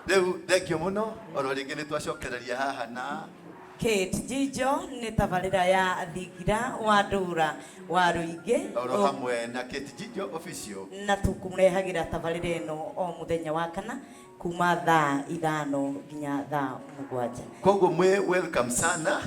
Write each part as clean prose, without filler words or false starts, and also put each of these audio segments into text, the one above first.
Rĩu thengio mũno oro rĩngĩ nĩ twacokereria haha na Kate Jijo nĩ tabarĩra ya Thingira wa Ndũra wa Rũingĩ oro hamwe na Kate Jijo official na tũkũmũrehagĩra tabarĩra ĩno o mũthenya wa kana kuma thaa 5 nginya thaa 7. Koguo mwe welcome sana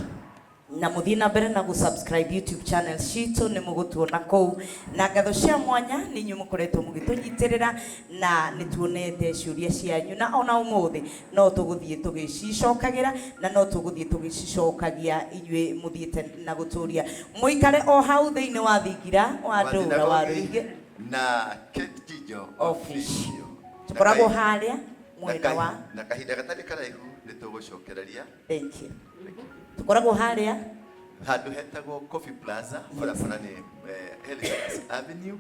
na muthii na mbere na gusubscribe YouTube channel citũ nĩ mũgũtuona kũu na ngatho cia mwanya nĩ inyuĩ mũkoretwo mũgĩtũnyitĩrĩra na nĩ tuonete ciũria cianyu na ona ũmũthĩ no tũgũthiĩ tũgĩcicokagĩra na no tũgũthiĩ tũgĩcicokagia inyuĩ mũthiĩte na gũtũria mũikare o hau thĩinĩ wa Thingira wa Ndũra wa Rũingĩ na Kate Jijo official tũkoragwo harĩa mwena wa na kahinda gatarĩ karaihu nĩ tũgũcokereria. Thank you. Tukoragwo harĩa handũ hetagwo Coffee Plaza barabara nĩ Elizabeth Avenue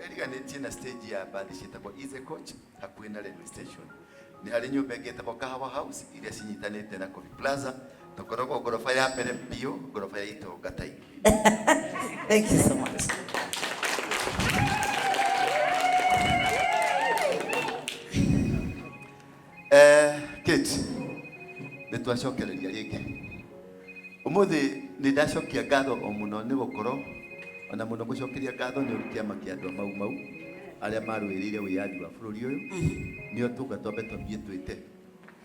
eriganĩtie na stage ya bathi ciĩtagwo Easy Coach hakuhĩ na railway station. Nĩ harĩ nyũmba ĩngĩ ĩtagwo Kahawa House iria cinyitanĩte na Coffee Plaza. Tũkoragwo ngoroba ya mbere biũ, ngoroba ya itonga ta ingĩ. Thank you so much. Kate nĩ twacokereria rĩngĩ ũmũthĩ nĩ ndacokia ngatho o mũno nĩ gũkorwo ona mũno gũcokeria ngatho nĩ kĩama kĩa andũ mau arĩa marũĩrĩire wĩyathi wa bũrũri ũyũ nĩo tuga twambe twambie twĩte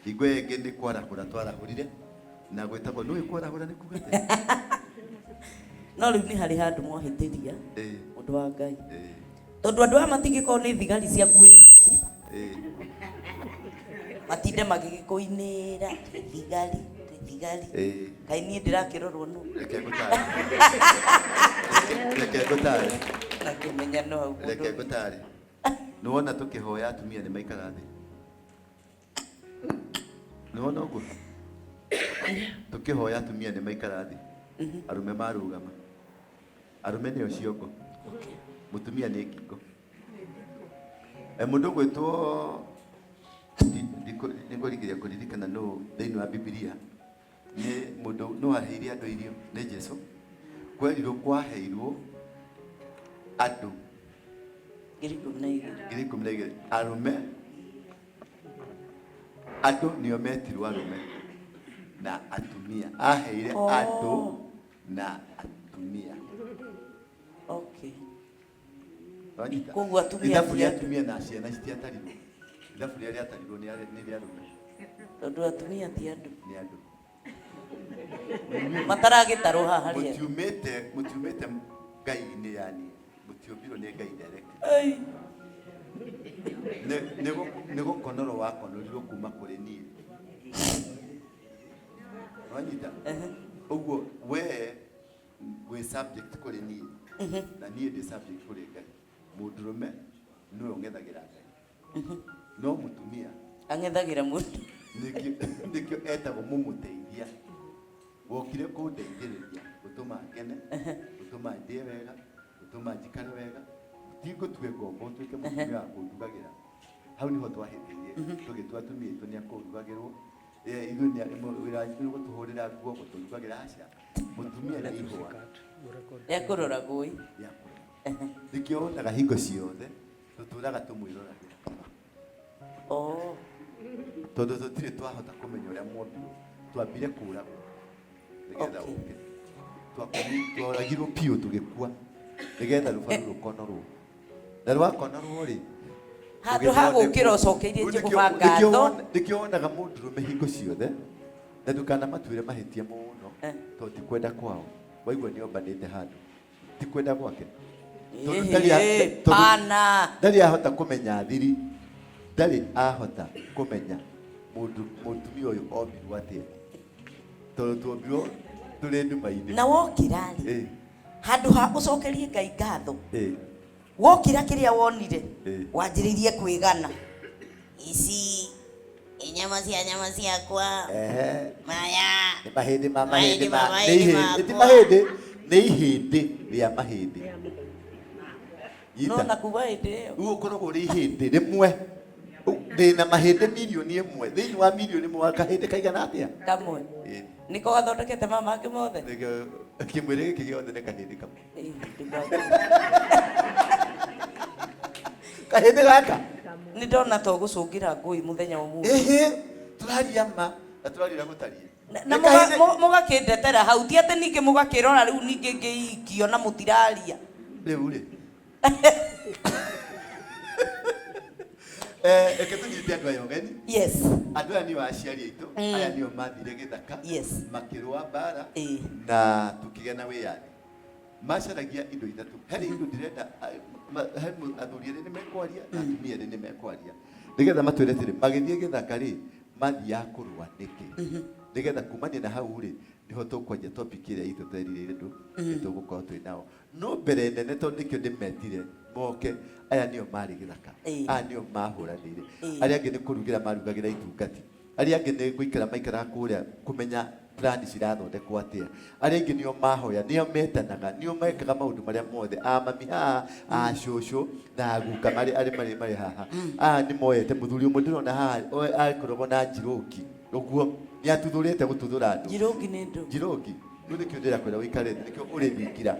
hingo ĩngĩ nĩ kwarahũra twarahũrire na gwĩtagwo nĩũĩ kwarahũra nĩ kuga atĩa no rĩu nĩ harĩ handũ mwahĩtĩria ũndũ wa Ngai tondũ andũ aya matingĩkorwo nĩ thigari cia kuĩiki matinde magĩgĩkũinĩra thigari kaĩ niĩ ndĩrakĩrorwo nũ reke ngũtare na kĩmenya no hau reke ngũtare nĩwona tũkĩhoya atumia nĩ maikara thĩ nĩwona ũguo tũkĩhoya atumia nĩ maikara thĩ arũme marũgama arũme nĩo ciongo mũtumia nĩ ngingo mũndũ gwĩtwo nĩngũrigĩria kũririkana no thĩinĩ wa Biblia nĩ mũndũ no aheire andũ irio nĩ Jesũ kwerirwo kwaheirwo andũ 12,000 arũme andũ nĩo metirwo arũme na atumia aheire andũ na atumia koguo atumia na ciana citiatarirwo ithabu rĩrĩa rĩatarirwo nĩ rĩa arũme tondũ atumia ti andũ nĩ andũ mataragĩtarwo haha rĩera mũtiumĩte Ngai-inĩ yani mũtiũmbirwo nĩ Ngai direct nĩ gũkonorwo wakonorirwo kuma kũrĩ niĩ wanyita ũguo we wĩ subject kũrĩ niĩ na niĩ ndĩ subject kũrĩ Ngai mũndũrũme nĩwe ũng'ethagĩra Ngai no mũtumia ang'ethagĩra mũndũ nĩkĩo etagwo mũmũteithia wokire kũndeithĩrĩria gũtũma ngene gũtũma ndĩe wega gũtũma njikare wega tigũtue ngombo tuĩke mũtumia wa kũndugagĩra hau nĩho twahĩtĩirie tũgĩtua atumia aitũ nĩ akũndugagĩrwo ithuĩ wĩra nĩ gũtũhũrĩra nguo gũtũrugagĩra aca mũtumia nĩ ihũa nĩakũrora gũi nĩkĩo wonaga hingo ciothe tũtũraga tũmwĩroragĩra tondũ tũtirĩ twahota kũmenya ũrĩa mũndũ twambire kũragwo nĩgetha ũke twaragirwo piũ tũgĩkua nĩgetha rũbaru rũkonorwo na rwakonorwo rĩ handũ ha gũkĩra ũcokeirie Jehova ngatho nĩkĩo wonaga mũndũrũme hingo ciothe na ndũkanamatuĩre mahĩtia mũno tondũ ti kwenda kwao waigua nĩombanĩte handũ ti kwenda gwake ndarĩ ahota kũmenya thiri ndarĩ ahota kũmenya mũtumia ũyũ ombirwo atĩa tondũ tuombirwo tũrĩ nduma-inĩ na wokĩra rĩ handũ ha ũcokerie Ngai ngatho wokĩra kĩrĩa wonire wanjĩrĩirie kwĩgana ici nyama ciakwa maya nĩ mahĩndĩ ma mahĩndĩ nĩ ihĩndĩ rĩa mahĩndĩ no na kuga hĩndĩ ĩyo ũkoragwo ũrĩ ihĩndĩ rĩmwe ndĩna mahĩndĩ milioni ĩmwe thĩinĩ wa milioni ĩmwe wa kahĩndĩ kaigana atĩa kamwe nĩko gathondekete mama angĩ mothe kĩmwĩrĩ gĩkĩ gĩothe nĩ kahĩndĩ kamwe kahĩndĩ gaka Nĩ ndona to gũcũngĩra ngũi mũthenya ũmwe. Tũraria ma na tũraria gũtaria. Na mũgakĩndetera hau ti atĩ ningĩ mũgakĩrora rĩu ningĩ ngĩikio na mũtiraria. Rĩu rĩ. Eke tũnyite andũ aya ũgeni. Yes. Andũ aya nĩo aciari aitũ, aya nĩo mathire gĩthaka. Yes. Makĩrũa mbara na tũkĩgĩa na wĩyathi. Macaragia indo ithatũ. Harĩ indo ndĩrenda athuri erĩ nĩmekwaria na atumia erĩ nĩmekwaria. Nĩgetha matwĩre atĩrĩ magĩthiĩ gĩthaka rĩ mathiaga kũrũa nĩkĩ. Nĩgetha kumania na hau rĩ niho tũkwanjia topic ĩrĩa itũ twerirĩire ndũ tũgũkorwo twĩ nao. No mbere nene tondũ nĩkĩo ndĩmetire moke aya nĩo marĩ gĩthaka. Aya nĩo mahũranĩire. Arĩa angĩ nĩ kũrugĩra marugagĩra itungati. Arĩa angĩ nĩ gũikara maikara kũrĩa kũmenya plani cirathondekwo atĩa. Arĩa angĩ nĩo mahoya, nĩo metanaga, nĩo mekaga maũndũ marĩa mothe. Mami haha, cũcũ na guka marĩ haha. Aya nĩ moete mũthuri ũmwe ndĩrona haha akoragwo na njirũki. Ũguo nĩ atuthũrĩte gũtuthũra andũ. Njirũki nĩ ndũ. Njirũki. Rĩu nĩkĩo ndĩrakwĩra ũikare nĩkĩo ũrĩ thikira.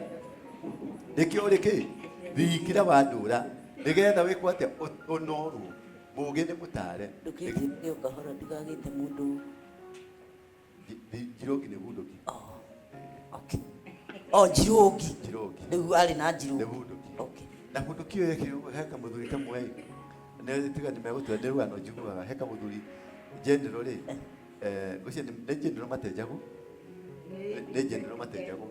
Nĩkĩo ũrĩ kĩ? Thikira wa ndũra. Nĩgetha wĩkwo atĩa ũnorwo. Mũgĩ nĩ mũtare. Ndũkĩte ũkahora ndigagĩte mũndũ. Njirũki nĩ bunduki. Okay. Njirũki. Njirũki. Rĩu arĩ na njirũki. Nĩ bunduki. Okay. Na bunduki ũyũ yake heka mũthuri kamwe. Nĩ tiga nĩmegũtua nĩ rũgano njiguaga heka mũthuri general rĩ. Ũcio nĩ general Matenjagũ. Nĩ general Matenjagũ.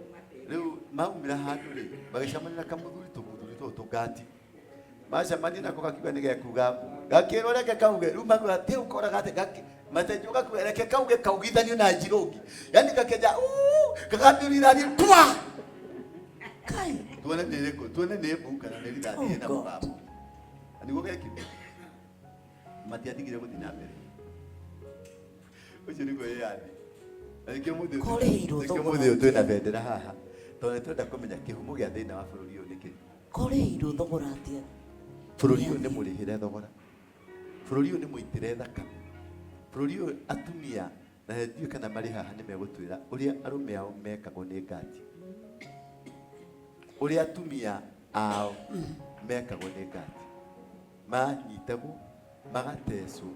Rĩu maumĩra handũ rĩ magĩcemania na kamũthuri tũmũthuri tũngati. Macemania nako gakiuga nĩ gekuga gakĩrwo reke kauge rĩu maguga te ũkoraga atĩ gaki Matenjagũ gakuga reke kauge kaugithanio na njirũki. Yaani gakenja gakambĩrĩra twa. Kai. Tuone nĩ rĩkũ tuone nĩ mbuka na nĩ rithathi na mũgambo. Nĩguo gekire. Matiatigire gũthiĩ na mbere. Ũcio nĩguo yaani. Nĩkĩo mũthĩ twĩna bendera haha. Tondũ twenda kũmenya kĩhumo gĩa thĩna wa bũrũri ũyũ nĩkĩ. Kũrĩirwo thogora atĩa? Bũrũri ũyũ nĩ mũrĩhĩre thogora. Bũrũri ũyũ nĩ mũitĩre thaka. Bũrũri ũyũ atumia na ndiũ kana marĩ haha nĩ megũtwĩra ũrĩa arũme ao mekagwo nĩ ngati. Ũrĩa atumia ao mekagwo nĩ ngati. Manyitagwo magatecwo.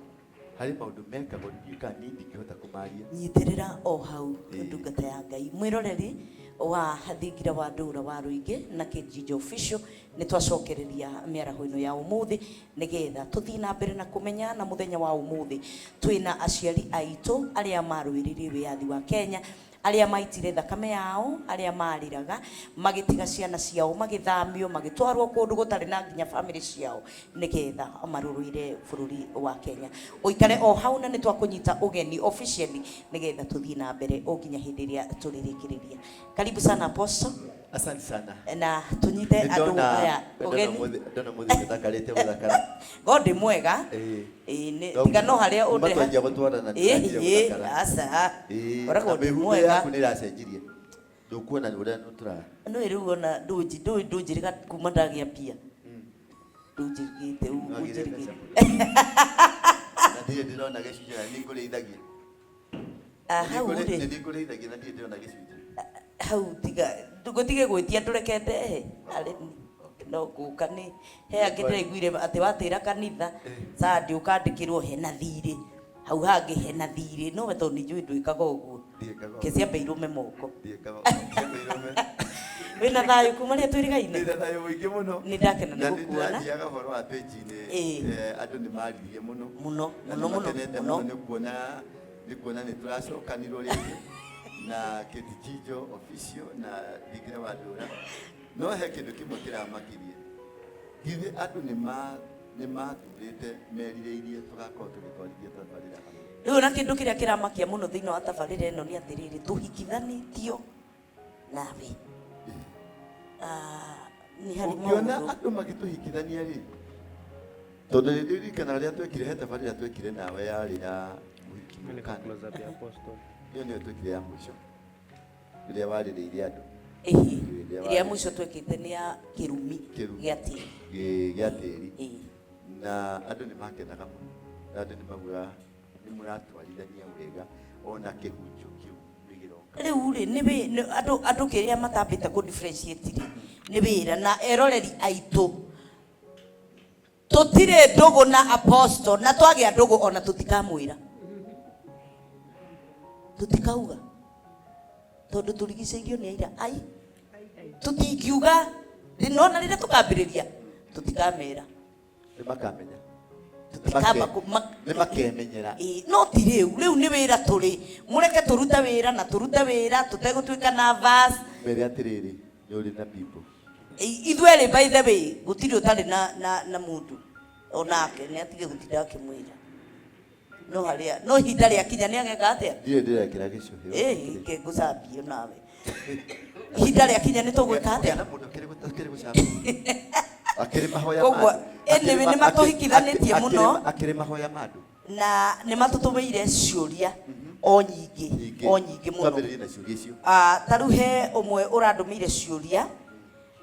Harĩ maũndũ mekagwo ndiũka niĩ ndingĩhota kũmaria. Nyitĩrĩra o hau ndungata ya Ngai. Mwĩroreri wa thingira wa ndũra wa Rũingĩ na Kĩnjinjo Official nĩ twacokereria mĩaraho ĩno ya ũmũthĩ nĩgetha tũthiĩ na mbere na kũmenya na mũthenya wa ũmũthĩ twĩna aciari aitũ arĩa marũĩrĩire wĩyathi wa Kenya, arĩa maitire thakame yao, arĩa marĩraga magĩtiga ciana ciao magĩthamio magĩtwarwo kũndũ gũtarĩ na nginya family ciao nĩgetha marũĩrĩire bũrũri wa Kenya. Ũikare o hau na nĩ twakũnyita ũgeni officially nĩgetha tũthiĩ na mbere o nginya hĩndĩ ĩrĩa tũrĩrĩkĩrĩria. Karibu sana Apostle. Asante sana. Na tunyite andũ aya ũgeni. Ndona mũthĩ thakarĩte gũthakara. God mwega. Tiga no harĩa ũndĩ. Matwanjia gũtwarana gũthakara. Asa. Oragwo ndĩ mwega. Yaku nĩ ĩracenjirie. Ndũkuona ũrĩa tũra. No rĩu ona ndũnjĩrĩga kuma ndagĩa pia. Ndũnjĩrĩgĩte ũnjĩrĩgĩte. Na ndiye ndĩrona gĩcunjĩ na nĩ ngũrĩithagia. Hau rĩ. Nĩ ngũrĩithagia na ndiye ndĩrona gĩcunjĩ. Hau tiga tũtige gwĩtia ndũrekende arĩmi no gũka nĩ he angĩ ndĩraiguire atĩ watĩra kanitha Sunday ũkandĩkĩrwo hena thirĩ hau hangĩ hena thirĩ no we tondũ nĩ njũĩ ndwĩkaga ũguo kĩciambe irũme moko wĩna thayũ kuma rĩrĩa twĩrĩgaine wĩna thayũ mũingĩ mũno nĩ ndakena nĩ gũkuona na nĩndiaga ũhoro wa page-inĩ andũ nĩ maririe mũno nĩ kuona nĩ tũracokanirwo rĩngĩ na Kĩnjinjo Official na thingira wa ndũra no he kĩndũ kĩmwe kĩramakirie githĩ andũ nĩ mathurĩte merirĩirie tũgakorwo tũgĩtwarithia tabarĩra hamwe. Rĩu na kĩndũ kĩrĩa kĩramakia mũno thĩinĩ wa tabarĩra ĩno nĩ atĩrĩrĩ tũhikithanĩtio nawe nĩ harĩ maũndũ ũkiona andũ magĩtũhikithania rĩ tondũ nĩririkanaga rĩrĩa twekire he tabarĩra twekire nawe yarĩ ya hiyo ndio twekire ya mwisho rĩrĩa warĩrĩire andũ ĩrĩa mwisho twekĩte nĩ ya kĩrumi gĩa tĩri na andũ nĩ makenaga mũno andũ nĩ mauga nĩ mũratwarithania wega ona kĩhunjio kĩu nĩgĩroka rĩu rĩ andũ kĩrĩa matambĩte kũ differentiate nĩ wĩra na eroreri aitũ tutire ndugu na apostle na twagia ndugu ona tutikamwira tutikauga tondu turigiceirio ni aira ai tutingiuga nona rire tukambiriria tutikamera nimakamenya nimakemenyera no ti riu ni wira turi mureke turuta wira tutegutuika na verse mbere atiriri yuri na people ithwere by the way gutiri utari na mundu onake ni atige gutira akimwira no haria no hinda ria kinya ni ageka atia ndiye ndirekera gicuhio ke gusambio nawe hinda ria kinya ni tugweka atia na mundu kiri gusambio akiri mahoya koguo ene ni matuhikithanitie muno akiri mahoya madu na ni matutumeire ciuria o nyingi muno taru he umwe urandumeire ciuria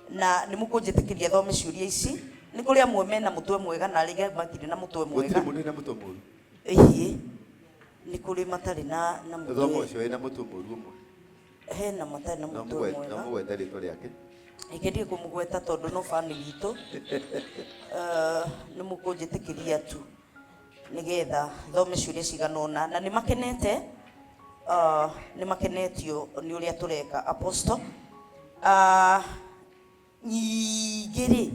na ni mukunjitikiria thome ciuria ici ni kuri amwe mena mutwe mwega na rige makiri na mutwe mwega gutiri mundu na mutwe muru ni kuri matari na mutwe thome ucio ina mutwe muru umwe he na matari na mutwe mwega na mugweta ritwa riake igerie kumugweta tondu no family itu ni mukunjitikiria tu nigetha thome ciuria ciganona na ni makenete ni makenetio ni uria tureka apostle nyigiri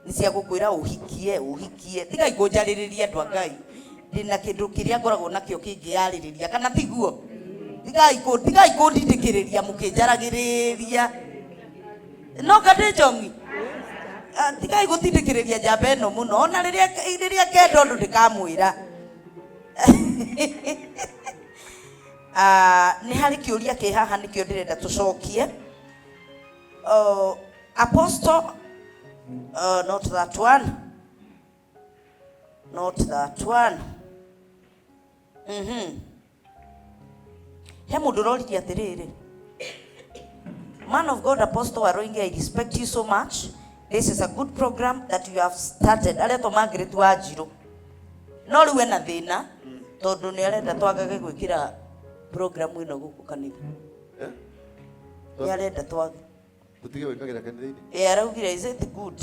ni cia gukwira uhikie tigai kunjaririria andu a Ngai ndina kindu kiria ngoragwo nakio kingiaririria kana tiguo tigai kundindikiriria mukinjaragiriria no kade jongi tigai gutindikiriria njamba ino muno ona riria kenda undu ndikamwira ni hari kiuria ki haha nikio ndirenda tucokie apostle not that one he mundu roririe atiriri man of God Apostle Waroinge, I respect you so much. This is a good program that you have started. Aleto Margaret Wajiro no riwe na thina tondu ni arenda twagage gwikira program ino guku kanitha ni arenda twage tutige wikagira kanitha araugire is it good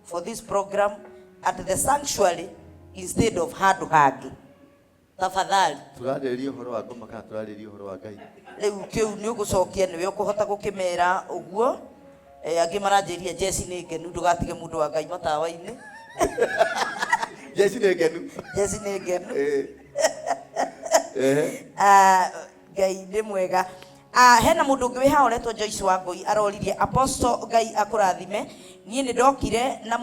for this program at the sanctuary instead of hard hug tafadhali turariria uhoro wa ngoma kana turariria uhoro wa Ngai riu kiu ni ugucokia niwe ukuhota gukimera uguo angi maranjiria Jesse ni ngenu ndugatige mundu wa Ngai matawa-ini Jesse ni ngenu Ngai ni mwega hena mundu ungi wi ha oretwo Joyce Wangui aroririe apostle Ngai akurathime nie ni ndokire na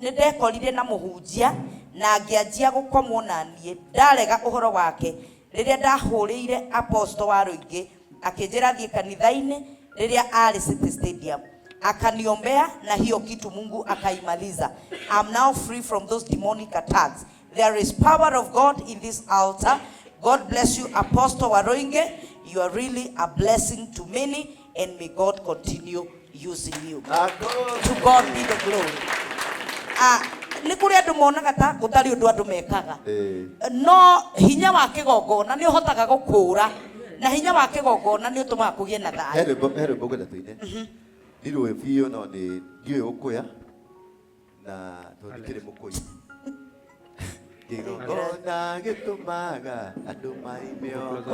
ni ndekorire na muhunjia na ngianjia gukomwo na nie ndarega uhoro wake riria ndahuriire apostle Waroinge akinjira thie kanitha-ini riria ari City Stadium akaniombea na hiyo kitu Mungu akaimaliza. I'm now free from those demonic attacks. There is power of God in this altar. God bless you Apostle Waroinge. You are really a blessing to many and may God continue using you. To God be the glory. Ni kuri andu monaga ta gutari undu andu mekaga no hinya wa kigongona ni uhotaga gukura na hinya wa kigongona ni utumaga kugie na thayu here bogeda tuine ndirwe bio no ni ndiwe ukuya na tondikire mukui kigongona gitumaga andu maimio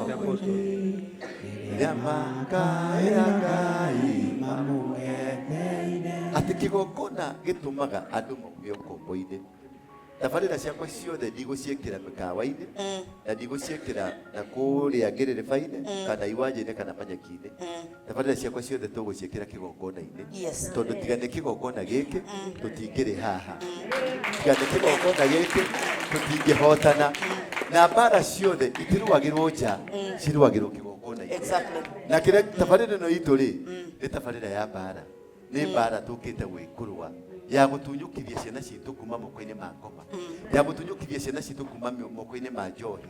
yamaka iragai mamuhe ati kigongona gitumaga andu maumio kombo-ini tabarĩra ciakwa ciothe ndigũciĩkĩra mĩkawa-inĩ na ndigũciĩkĩra na kũrĩa ngĩrĩrĩba-inĩ kana iwanja-inĩ kana manyeki-inĩ tabarĩra ciakwa ciothe tũgũciĩkĩra kĩgongona-inĩ tondũ tiga nĩ kĩgongona gĩkĩ tũtingĩrĩ haha tiga nĩ kĩgongona gĩkĩ tũtingĩhotana na mbara ciothe itirũagĩrwo nja cirũagĩrwo kĩgongona-inĩ na kĩrĩa tabarĩra ĩno itũ-rĩ nĩ tabarĩra ya mbara nĩ mbara tũkĩte gwĩkũrũa ya gutunyukithia ciana citu kuma moko-ini ma ngoma ya gutunyukithia ciana citu kuma moko-ini ma njohi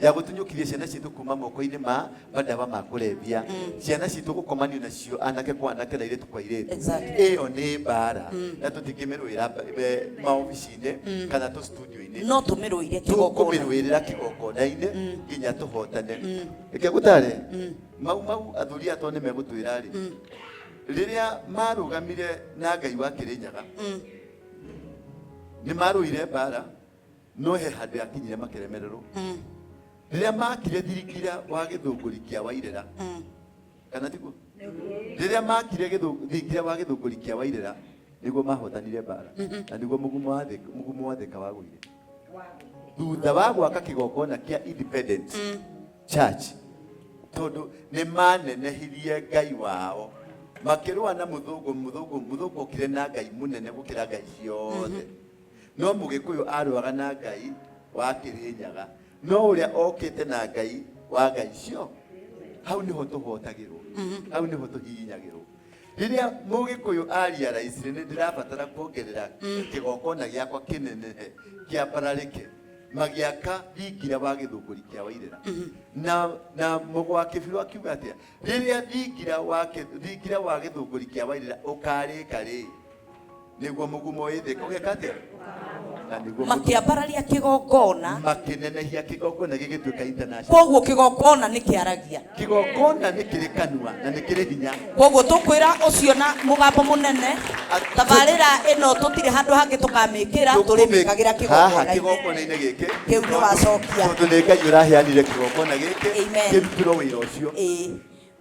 ya gutunyukithia ciana citu kuma moko-ini ma madawa ma kulevya ciana citu gukomanio nacio anake kwa anake na iretu kwa iretu iyo ni mbara na tutingimirwira maobici-ini kana tu studio-ini no tumirwire kigongona-ini nginya tuhotane ike gutare mau athuri ato ni megutwira-ri riria marugamire na Ngai wa Kirinyaga nĩ marũire mbara no he handũ akinyire makeremererwo rĩrĩa makire thirikira wa gĩthũngũri kĩa Wairĩra kana tiguo rĩrĩa makire thirikira wa gĩthũngũri kĩa Wairĩra nĩguo mahotanire mbara na nĩguo mũgumo wa Thika wagũire thutha wa gwaka kĩgongona kĩa Independent Church tondũ nĩ manenehirie Ngai wao makĩrũa na mũthũngũ okire na Ngai mũnene gũkĩra Ngai ciothe no Mũgĩkũyũ arũaga na Ngai wa Kĩrĩnyaga no ũrĩa okĩte na Ngai wa Ngai cio hau nĩho tũhotagĩrwo hau nĩho tũhihinyagĩrwo rĩrĩa Mũgĩkũyũ arealize nĩ ndĩrabatara kuongerera kĩgongona gĩakwa kĩnenehe kĩa Mbararĩke magiaka thingira wa gĩthũngũri kĩa Wairĩra na mũgwa kĩbirũ akiuga atĩa rĩrĩa thingira wa gĩthũngũri kĩa Wairĩra ũkarĩka rĩ nĩguo mũgumo wĩthĩka ũgeka atĩa makiambararia kĩgongona makinenehia kĩgongona gĩgĩtuĩka international koguo kĩgongona nĩ kĩaragia kĩgongona nĩ kĩrĩ kanua na nĩ kĩrĩ hinya koguo tũkwĩra ũcio na mũgambo mũnene tabarĩra ĩno tũtirĩ handũ hangĩ tũkamĩkĩra tũrĩmĩkagĩra kĩgongona-inĩ gĩkĩ kĩu nĩ wacokia tondũ nĩ Ngai ũraheanire kĩgongona gĩkĩ kĩrutirwo wĩra ũcio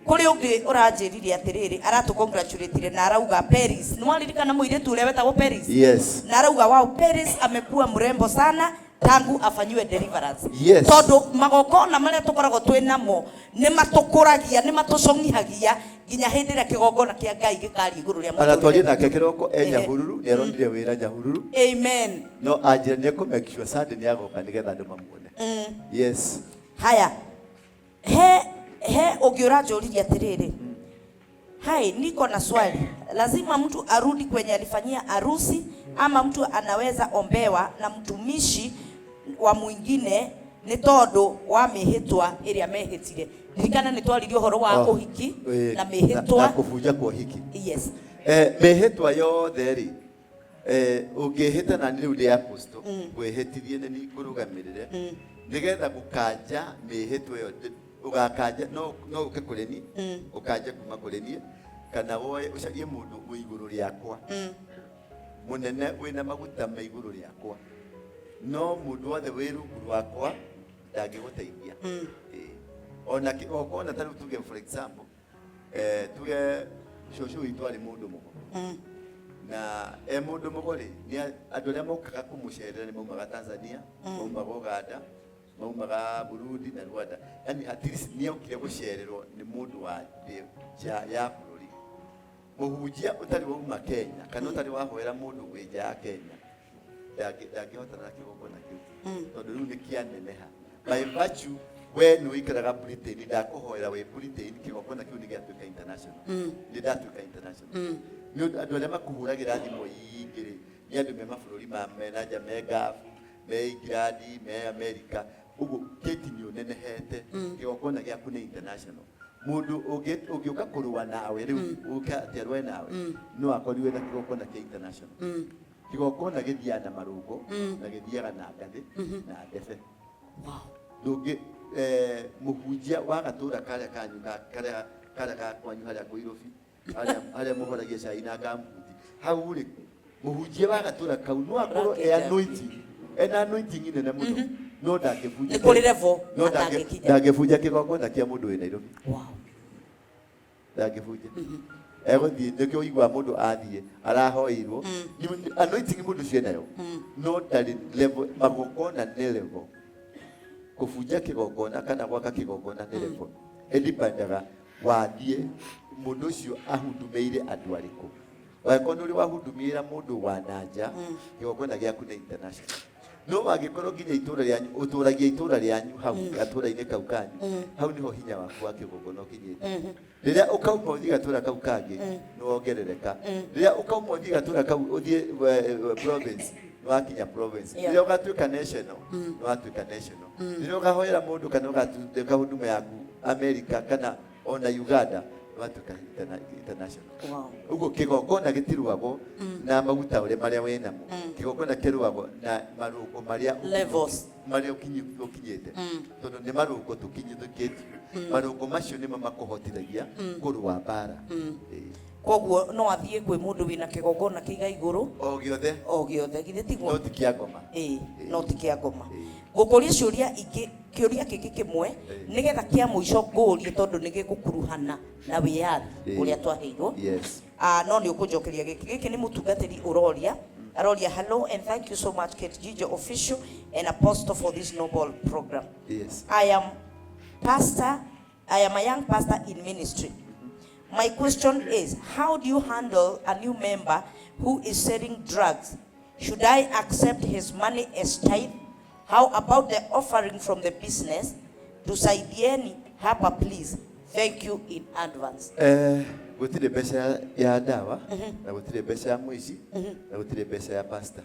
kuri ungi uranjirire atiriri aratu congratulate na arauga Paris ni walirikana muiretu ule wetagwo Paris yes na arauga wow Paris amekuwa mrembo sana tangu afanyiwe deliverance yes tondu magongona maria tukoragwo twinamo ni matukuragia ni matucongihagia nginya hindi ria kigongona kia Ngai gikari iguru ria mutu anatwaria nake kiroko Nyahururu ni aronire wira Nyahururu amen no anjira ni ku make sure Sunday ni agoka nigetha andu mamuone yes haya he ugiura njuririe atiriri hai niko na swali lazima mtu arudi kwenye alifanyia harusi ama mtu anaweza ombewa na mtumishi wa mwingine ni tondu wa mihitwa iria mehitire ndirikana ni twaririo horo wa uhiki na mihitwa na kufuja kwa uhiki yes mihitwa yothe ri ungihita na riu ndi apostle gwihitirie ni kurugamirire nigetha gukanja mihitwa yo ugakanja no ukekureni ukanje kuma kureni kana woe ucarie mundu wi iguru riakwa munene wina maguta me iguru riakwa no mundu wothe wi rungu rwakwa ndangiguteithia ona kigongona tariu tuge for example tuge shosho witu ari mundu mugo na mundu mugori ni andu aria mokaga kumucerera ni maumaga Tanzania maumaga Uganda maumaga Burundi na Rwanda yani at least ni okire gucererwo ni mundu wa ya bururi muhunjia utari wa Kenya kana utari wahoera mundu gweja ya Kenya ndangihota na kigongona kiu tondu riu ni kianeneha by virtue when we ikaraga Britain ndakuhoera we Britain kigongona kiu ni giatuika international ni ndatuika international ni andu aria makuhuragira thimo yingiri ni andu me mabũrũri ma menaja mega me England me America ugo keti ni unenehete kigongona giaku ni international mundu ugiuka kurua nawe riu uka atirwe nawe no akoriwe na kigongona kia international kigongona githiana marungo na githiaga na ngathi na ndefe wow ndugi muhunjia wa gatura karia kanyu karia ka kwanyu haria kuirofi haria muhoragia cai na gambuti hau ri muhunjia wa gatura kau no akorwo anointing nene muno no ndangĩbunja kuri level no ndangĩbunja kigongona kia mundu wĩ Nairobi wow ndangĩbunja egũthiĩ nĩkĩo ũigua mũndũ athiĩ arahoirwo anointing mũndũ cio nayo no ndarĩ level magongona nĩ level kũbunja kigongona kana gwaka kigongona nĩ level endipandaga wathiĩ mũndũ ũcio ahundumeire andũ arĩkũ wako nuri wahundumira mundu wa nanja kigongona giaku ni international no wagikorwo nginya itura ryanyu uturagia itura ryanyu hau gatura-ini kau kanyu hau niho hinya waku wa kigongona ukinyite riria ukauma uthii gatura kau kangi no wongerereka riria ukauma uthii gatura kau uthii province no wakinya province riria ugatuika national no watuika national riria ugahoera mundu kana ugatuika huduma yaku America kana ona Uganda watuka international ugo kigongona gitiruagwo na maguta ure maria wenamo kigongona kiruagwo na marungo maria levels maria ukinyite tondu ni marungo tukinyithukitio marungo macio nimo makuhotithagia kurua bara koguo no athie kwĩ mũndũ wĩna kĩgongona kĩiga igũrũ o gĩothe githĩ tiguo no ti kĩa ngoma no ti kĩa ngoma ngũkũria ciũria ingĩ kĩũria gĩkĩ kĩmwe nĩgetha kĩa mũico ngũrie tondũ nĩ gĩgũkuruhana na wĩyathi ũrĩa twaheirwo no nĩ ũkũnjokeria gĩkĩ nĩ mũtungatĩri ũroria aroria hello and thank you so much Kate Gijo official and apostle for this noble program. I am a young pastor in ministry. My question is, how do you handle a new member who is selling drugs? Should I accept his money as tithe? How about the offering from the business? Tusaidieni hapa please. Thank you in advance. Gutire pesa ya dawa na gutire pesa ya mwizi na gutire pesa ya pastor.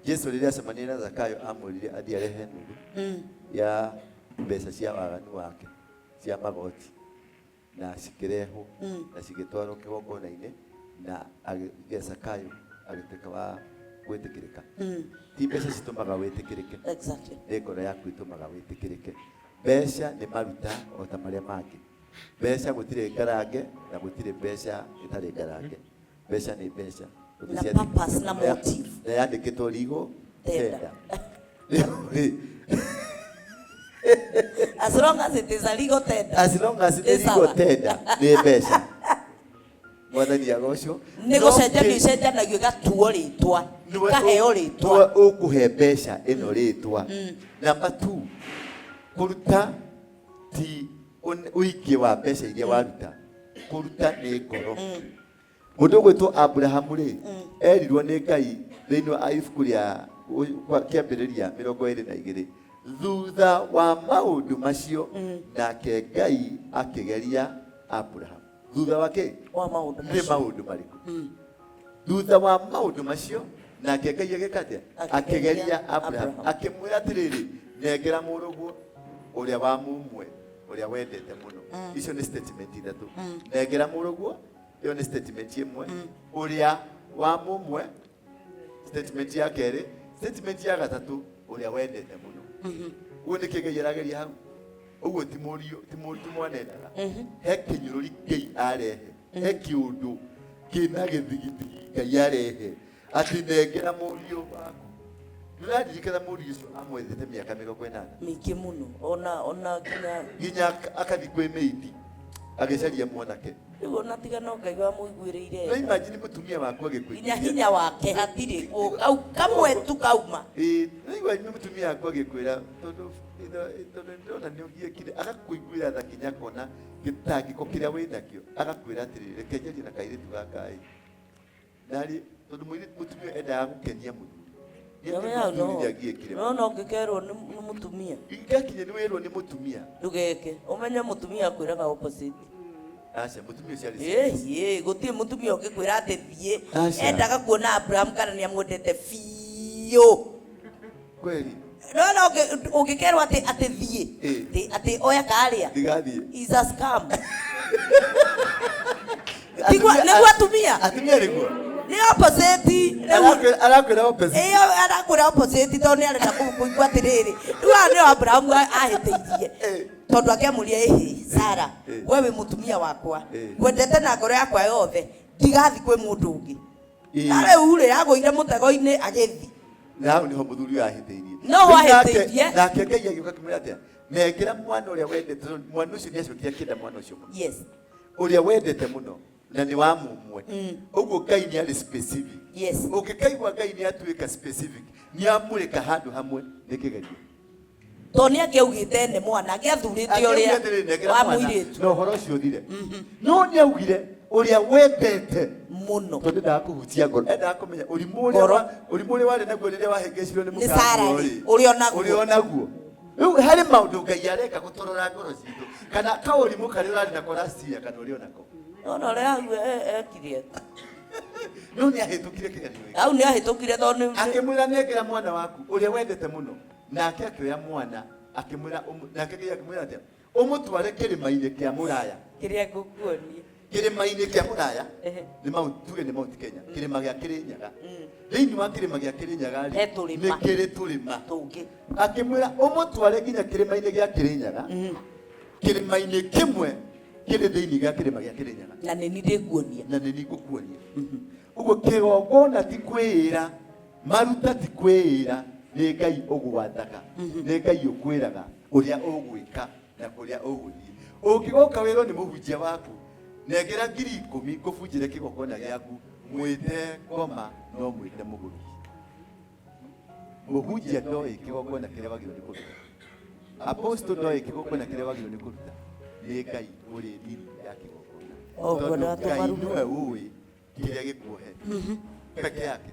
Yesu rĩrĩa acemania na Zakayo amwĩrire athiĩ arehe nuthu ya mbeca cia waganu wake cia magoti na cikĩrehwo na cigĩtwarwo kĩgongona-inĩ na Zakayo agĩtuĩka wa gwĩtĩkĩrĩka. Ti mbeca citũmaga wĩtĩkĩrĩke. Exactly. Nĩ ngoro yaku ĩtũmaga wĩtĩkĩrĩke. Mbeca nĩ maruta o ta marĩa mangĩ. Mbeca gũtirĩ ngarange na gũtirĩ mbeca ĩtarĩ ngarange. Mbeca nĩ mbeca. Na purpose na motive. Na yandĩkĩtwo legal tender. As long as it is a legal tender. As long as it is legal tender, nĩ mbeca. Mwathani agocwo. Nĩ gũcenjanio gatuo rĩtwa. Kaheo rĩtwa. Ũkũhe mbeca ĩno rĩtwa. Number 2, kũruta ti ũingĩ wa mbeca iria waruta. Kũruta nĩ ngoro. Mũndũ ũgwĩtwo Abrahamu rĩ, erirwo nĩ Ngai thĩinĩ wa ibuku rĩa kĩambĩrĩria 22 thutha wa maũndũ macio nake Ngai akĩgeria Abrahamu. Thutha wa kĩ? Wa maũndũ macio. Nĩ maũndũ marĩkũ? Thutha wa maũndũ macio nake Ngai agĩkatĩa akĩgeria Abrahamu akĩmwĩra atĩrĩrĩ, nengera mũrũguo ũrĩa wa mumwe ũrĩa wendete mũno. Icio nĩ statement ithatũ. Nengera mũrũguo, iyo nĩ statement ĩmwe. Ũrĩa wa mumwe, statement ya kerĩ. Statement ya gatatũ, ũrĩa wendete mũno. Uguo nĩ kĩĩ Ngai arageria hau? Uguo ti mũriũ mwanendaga. He kĩnyũrũri Ngai arehe. He kĩũndũ kĩna gĩthigithigi Ngai arehe. Atĩ nengera mũriũ waku. Nĩũraririkana mũriũ ũcio amwethete mĩaka 80. Mĩingĩ mũno. Ona nginya akathi kwĩ mĩiti. Agĩcaria mwanake. Rĩu ona tiga no Ngai wa mũiguĩrĩire. No imagine mũtumia waku agĩkwĩra. Hinya wake hatirĩ kamwe tu kauma. Nĩigua mũtumia waku agĩkwĩra tondũ ndona nĩ ũgiĩkire agakũiguĩra tha nginya kona gĩtangĩko kĩrĩa wĩnakĩo agakwĩra atĩrĩrĩ reke njarie na kairĩtu gaka ĩ. Narĩ tondũ mũtumia endaga gũkenia mũthuri. No ngĩkerwo nĩ mũtumia. Ingĩakinya nĩ wĩrwo nĩ mũtumia. Ndũgeke ũmenye mũtumia akwĩraga opposite. Aca mũtumia ũcio arĩ gũtirĩ mũtumia ũngĩkwĩra atĩ thiĩ endaga kuona Abraham kana nĩ amwendete biũ. Kweli. No ũngĩkerwo atĩ thiĩ atĩ oya karĩa is a scam. Nĩguo atumia. Atumia nĩguo. Nĩ opposite. Arakwĩra opposite. Arakwĩra opposite tondũ nĩ arenda kũigua atĩrĩrĩ. Rĩu nĩ Abraham ahĩtĩirie. Tondũ akĩamũria Sara, we wĩ mũtumia wakwa. Wendete na ngoro yakwa yothe. Ndigathi kwĩ mũndũ ũngĩ. Na rĩu rĩ agũire mũtego-inĩ agĩthi. Na hau nĩho mũthuri ahĩtĩirie. No ahĩtĩirie. Nake Ngai agĩũka akĩmwĩra atĩa? Nengera mwana ũrĩa wendete. Mwana ũcio nĩ acokire akĩenda mwana ũcio mũno. Yes. Ũrĩa wendete mũno. Na nĩ wa mumwe. Ũguo Ngai nĩ arĩ specific. Yes. Ũngĩkaigua Ngai nĩ atuĩka specific. Nĩ amũrĩka handũ hamwe nĩ kĩgerio. To nĩ akĩugĩte nĩ mwana agĩathurĩte ũrĩa wa mũirĩtu. No ũhoro ũcio ũthire. No nĩ augire ũrĩa wendete mũno. Tondũ ndakũhutia ngoro. Endaga kũmenya ũrimũ ũrĩa warĩ naguo rĩrĩa wahĩngĩcirwo nĩ mũkaguo ũrĩa onaguo. Rĩu harĩ maũndũ Ngai areka gũtũrora ngoro citũ. Kana kaũrimũ karĩa ũrarĩ nako rasiria kana ũrĩa onako. No rĩa hau ekire. No nĩ ahĩtũkire kĩgerio. Hau nĩ ahĩtũkire tondũ akĩmwĩra nengera mwana waku ũrĩa wendete mũno. Nake akĩoya mwana akĩmwĩra nake Ngai akĩmwĩra atĩa? Ũmũtware kĩrĩma-inĩ kĩa mũraya. Kĩrĩa ngũkuonia. Kĩrĩma-inĩ kĩa mũraya nĩ tuge nĩ Mount Kenya. Kĩrĩma gĩa Kĩrĩnyaga. Thĩinĩ wa kĩrĩma gĩa Kĩrĩnyaga nĩ kĩrĩ tũrĩma tũngĩ. Akĩmwĩra ũmũtware nginya kĩrĩma-inĩ gĩa Kĩrĩnyaga. Kĩrĩma-inĩ kĩmwe kire thini ga kire magia kire nyaga na nĩ nĩ ndĩkuonia na nĩ nigukuonia uguo kigongona ti kwĩra maruta ti kwĩra nĩ Ngai ũgwathaka nĩ Ngai ũkwĩraga ũrĩa ũgwĩka na kũrĩa ũgũthiĩ ũngĩgoka wĩrwo nĩ mũhunjia waku nengera 10,000 ngũbunjĩre kigongona gĩaku mwĩte ngoma no mwĩte mũgũri mũhunjia ndoĩ kigongona kĩrĩa wagĩrĩirwo nĩ kũruta apostle ndoĩ kigongona kĩrĩa wagĩrĩirwo nĩ kũruta nĩ Ngai ũrĩ ndini ya kigongona Ngai nĩwe ũĩ kĩrĩa gĩkuohe peke yake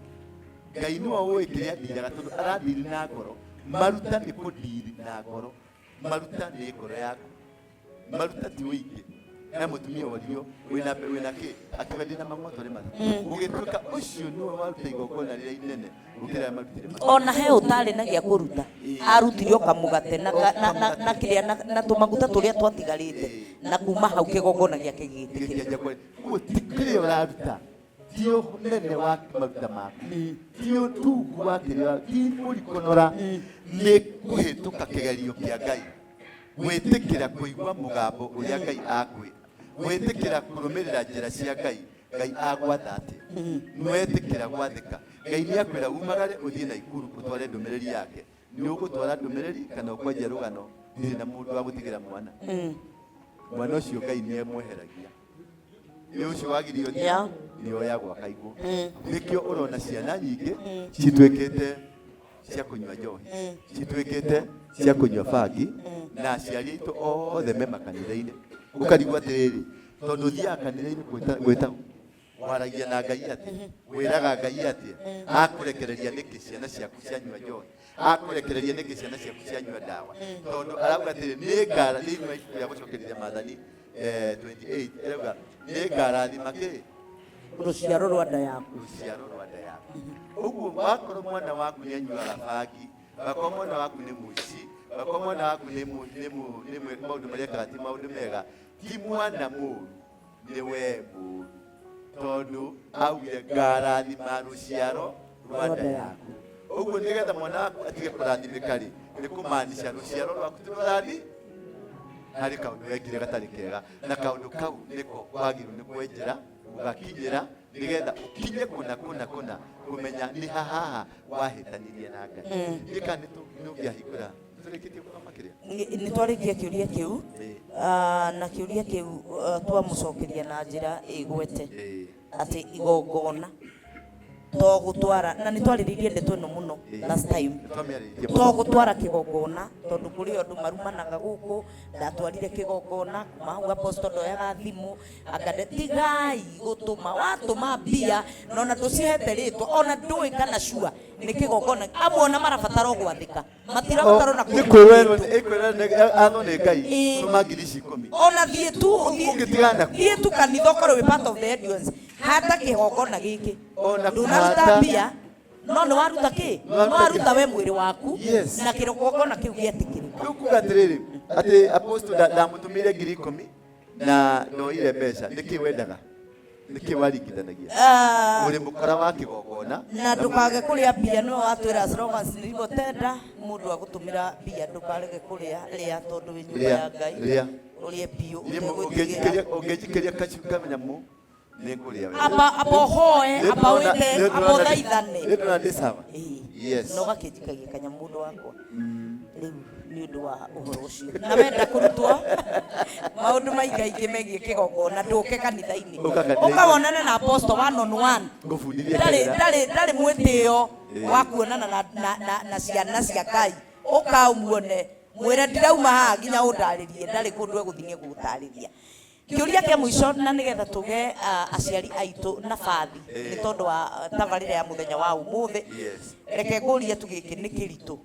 Ngai nĩwe ũĩ kĩrĩa athiraga tondũ arathiri na ngoro maruta nĩ kũndiri na ngoro maruta nĩ ngoro yaku maruta ti wĩingĩ na mũtumia worio wĩna kĩ atwendi na mang'otore matatu ũgĩtuĩka ũcio nĩwe waruta igongona rĩrĩa inene gũkĩra marutire ona he ũtarĩ na gĩa kũruta arutirio kamũgate na kĩrĩa na tũmaguta tũrĩa twatigarĩte na kuma hau kĩgongona gĩake gĩgĩtĩkĩra ũguo ti kĩrĩa ũraruta ti ũnene wa maruta maku ti ũtungu wa kĩrĩa ti mũrikonora nĩ kũhĩtũka kĩgerio kĩa Ngai gwĩtĩkĩra kũigua mũgambo ũrĩa Ngai akwĩra gwĩtĩkĩra kũrũmĩrĩra njĩra cia Ngai Ngai agwatha atĩ nĩwetĩkĩra gwathĩka Ngai nĩakwĩra umagare ũthiĩ Naikuru ũtware ndũmĩrĩri yake nĩ ũgũtwara ndũmĩrĩri kana ũkwenja rũgano ndirĩ na mũndũ wa gũtigĩra mwana ũcio Ngai nĩemweheragia nĩ ũcio wagirio nĩoyagwo akaigwo nĩkĩo ũrona ciana nyingĩ cituĩkĩte cia kũnyua njohi cituĩkĩte cia kũnyua bangi na aciari aitũ othe me makanitha-inĩ ũkarigwo atĩrĩrĩ tondũ thiaga kanitha-inĩ gwĩta waragia na Ngai atĩ wĩraga Ngai atĩ akũrekereria nĩkĩ ciana ciaku cianyua njohi akũrekereria nĩkĩ ciana ciaku cianyua ndawa tondũ arauga atĩrĩ nĩ ngara thĩinĩ wa ibuku rĩa gũcokerithia Maathani 28 erauga nĩ ngarathima kĩ rũciaro rwa nda yaku ũguo wakorwo mwana waku nĩanyuaga bangi wakorwo mwana waku nĩ mũici wakorwo mwana waku nĩ maũndũ marĩa ekaga ti maũndũ mega ti mwana mũũru nĩ we mũũru tondũ augire ngarathima rũciaro rwa nda yaku ũguo nĩgetha mwana waku atige kũrathimĩka rĩ nĩ kũmaanisha rũciaro rwaku ti rũrathi harĩ kaũndũ wekire gatarĩ kega na kaũndũ kau nĩko wagĩrĩirwo nĩ kwenjera ũgakinyĩra nĩgetha ũkinye kũna kũmenya nĩ haha wahĩtanirie na Ngai gĩka nĩtũngĩahingũra tũrĩkĩtie gũthoma kĩrĩa nĩ twarĩkia kĩũria kĩu na kĩũria kĩu twamũcokeria na njĩra ĩgwete atĩ igongona to gũtwara na nĩ twarĩrĩirie ndeto ĩno mũno last time to gũtwara kĩgongona tondũ kũrĩ andũ marumanaga gũkũ ndatwarire kĩgongona kuma hau apostle ndoyaga thimũ akande tigai gũtũma watũma mbia na ona tũcihete rĩtwa ona ndũĩ kana cua nĩ kĩgongona amwe ona marabatara gwathĩka matirabatara na kwĩrwo atho nĩ Ngai tũma 10,000 ona thiĩ tu kanitha ũkorwo wĩ part of the audience hata kĩgongona gĩkĩ ndũnaruta mbia no nĩ waruta kĩ no waruta we mwĩrĩ waku na kĩgongona kĩu gĩetĩkĩrĩka rĩu kuga atĩrĩrĩ atĩ apostle ndamũtũmĩire 10,000 na ndoire mbeca nĩkĩ wendaga nĩkĩ waringithanagia ũrĩ mũkora wa kĩgongona na ndũkage kũrĩa mbia no watwĩra as long as nĩribotenda mũndũ agũtũmĩra mbia ndũkarege kũrĩa rĩa tondũ wĩ nyũmba ya Ngai ũrĩe biũ ũngĩnjikĩria kacuka nyamũ nĩ ngũrĩa we aba hoe aba wĩte aba ũthaithane nĩ ndona ndĩ sawa no gakĩnjikagia kanyamũ mũndũ wakwa rĩu nĩ ũndũ wa ũhoro ũcio na wenda kũrutwo maũndũ maingaingĩ megiĩ kĩgongona ndũke kanitha-inĩ ũkawonana na apostle one on one ndarĩ mwĩtĩo wa kuonana na ciana cia Ngai ũkamuone mwĩre ndirauma haha nginya ũndarĩrie ndarĩ kũndũ egũthiĩ gũgũtarĩria kĩũria kĩa mũico na nĩgetha tũge aciari aitũ na bathi nĩ tondũ wa tabarĩra ya mũthenya wa ũmũthĩ reke ngũrie tu gĩkĩ nĩ kĩritũ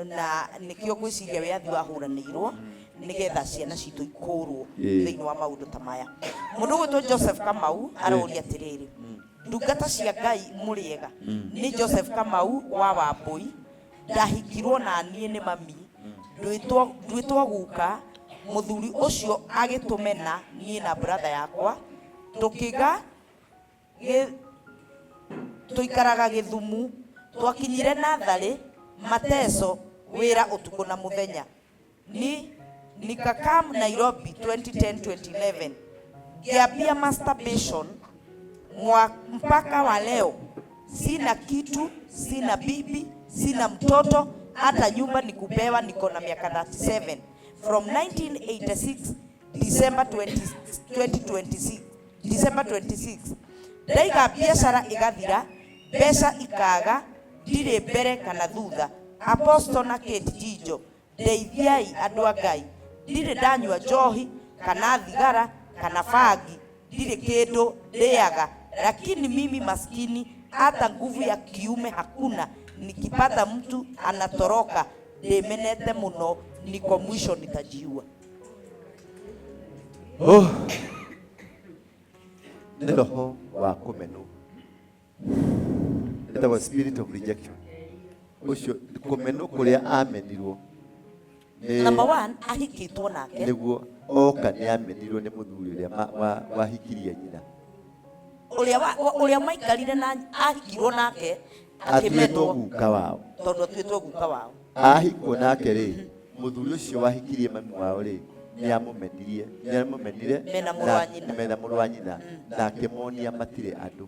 na nĩkĩo ngwĩciria wĩyathi wahũranĩirwo nĩgetha ciana citũ ikũrwo thĩinĩ wa maũndũ ta maya mũndũ gwĩtwo Joseph Kamau aroria atĩrĩrĩ ndungata cia Ngai mũrĩega nĩ Joseph Kamau wa Wambũi ndahikirwo na niĩ nĩ mami ndwĩtwo guka mũthuri ũcio agĩtũmena niĩ na brother yakwa tũkĩga tũikaraga Gĩthumu twakinyire Natharĩ Mateso wĩra ũtukũ na mũthenya ni nikakam Nairobi 2010-2011 ngiambia masturbation mpaka wa leo sina kitu, sina bibi, sina mtoto, hata nyumba nikupewa, niko na miaka 37 from 1986 December 2026 December 26 ndaiga biashara igathira, mbeca ikaga, ndire mbere kana thutha. Apostle na Kate Jijo, ndeithiai andu a Ngai, ndire ndanyua njohi kana thigara kana fagi, ndire kindu ndiaga, lakini mimi maskini hata nguvu ya kiume hakuna, nikipata mtu anatoroka, ndemenete muno, niko mwisho nitajiua. Nĩ roho wa kũmenwo, ĩtagwo spirit of rejection. Ũcio kũmenwo kũrĩa amenirwo number 1 ahikĩtwo nake, nĩguo oka nĩ amenirwo nĩ mũthuri ũrĩa wahikirie nyina, ũrĩa maikarire na ahikirwo nake atuĩtwo guka wao, tondũ atuĩtwo guka wao. Ahikwo nake rĩ, mũthuri ũcio wahikirie mami wao rĩ, nĩamũmenire mena mũrũ wa nyina na akĩmonia matirĩ andũ.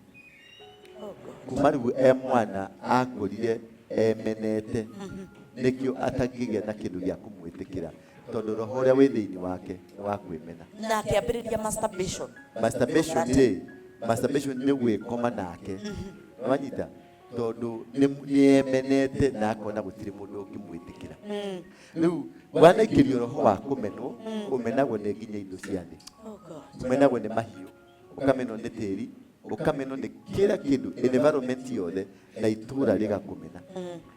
Kuma rĩu mwana akũrire emenete, nĩkĩo atangĩgĩa na kĩndũ gĩa kũmwĩtĩkĩra, tondũ roho ũrĩa wĩ thĩinĩ wake nĩ wa kwĩmena. Na akĩambĩrĩria masturbation. Masturbation nĩ gwĩkoma nake, wanyita, tondũ nĩemenete na akona gũtirĩ mũndũ ũngĩmwĩtĩkĩra. Rĩu wanaikĩrio roho wa kũmenwo, ũmenagwo nĩ nginya indo cia thĩ, ũmenagwo nĩ mahiũ, ũkamenwo nĩ tĩri, ũkamenwo nĩ kila kĩndũ, environment yothe na itũra rĩgakũmena.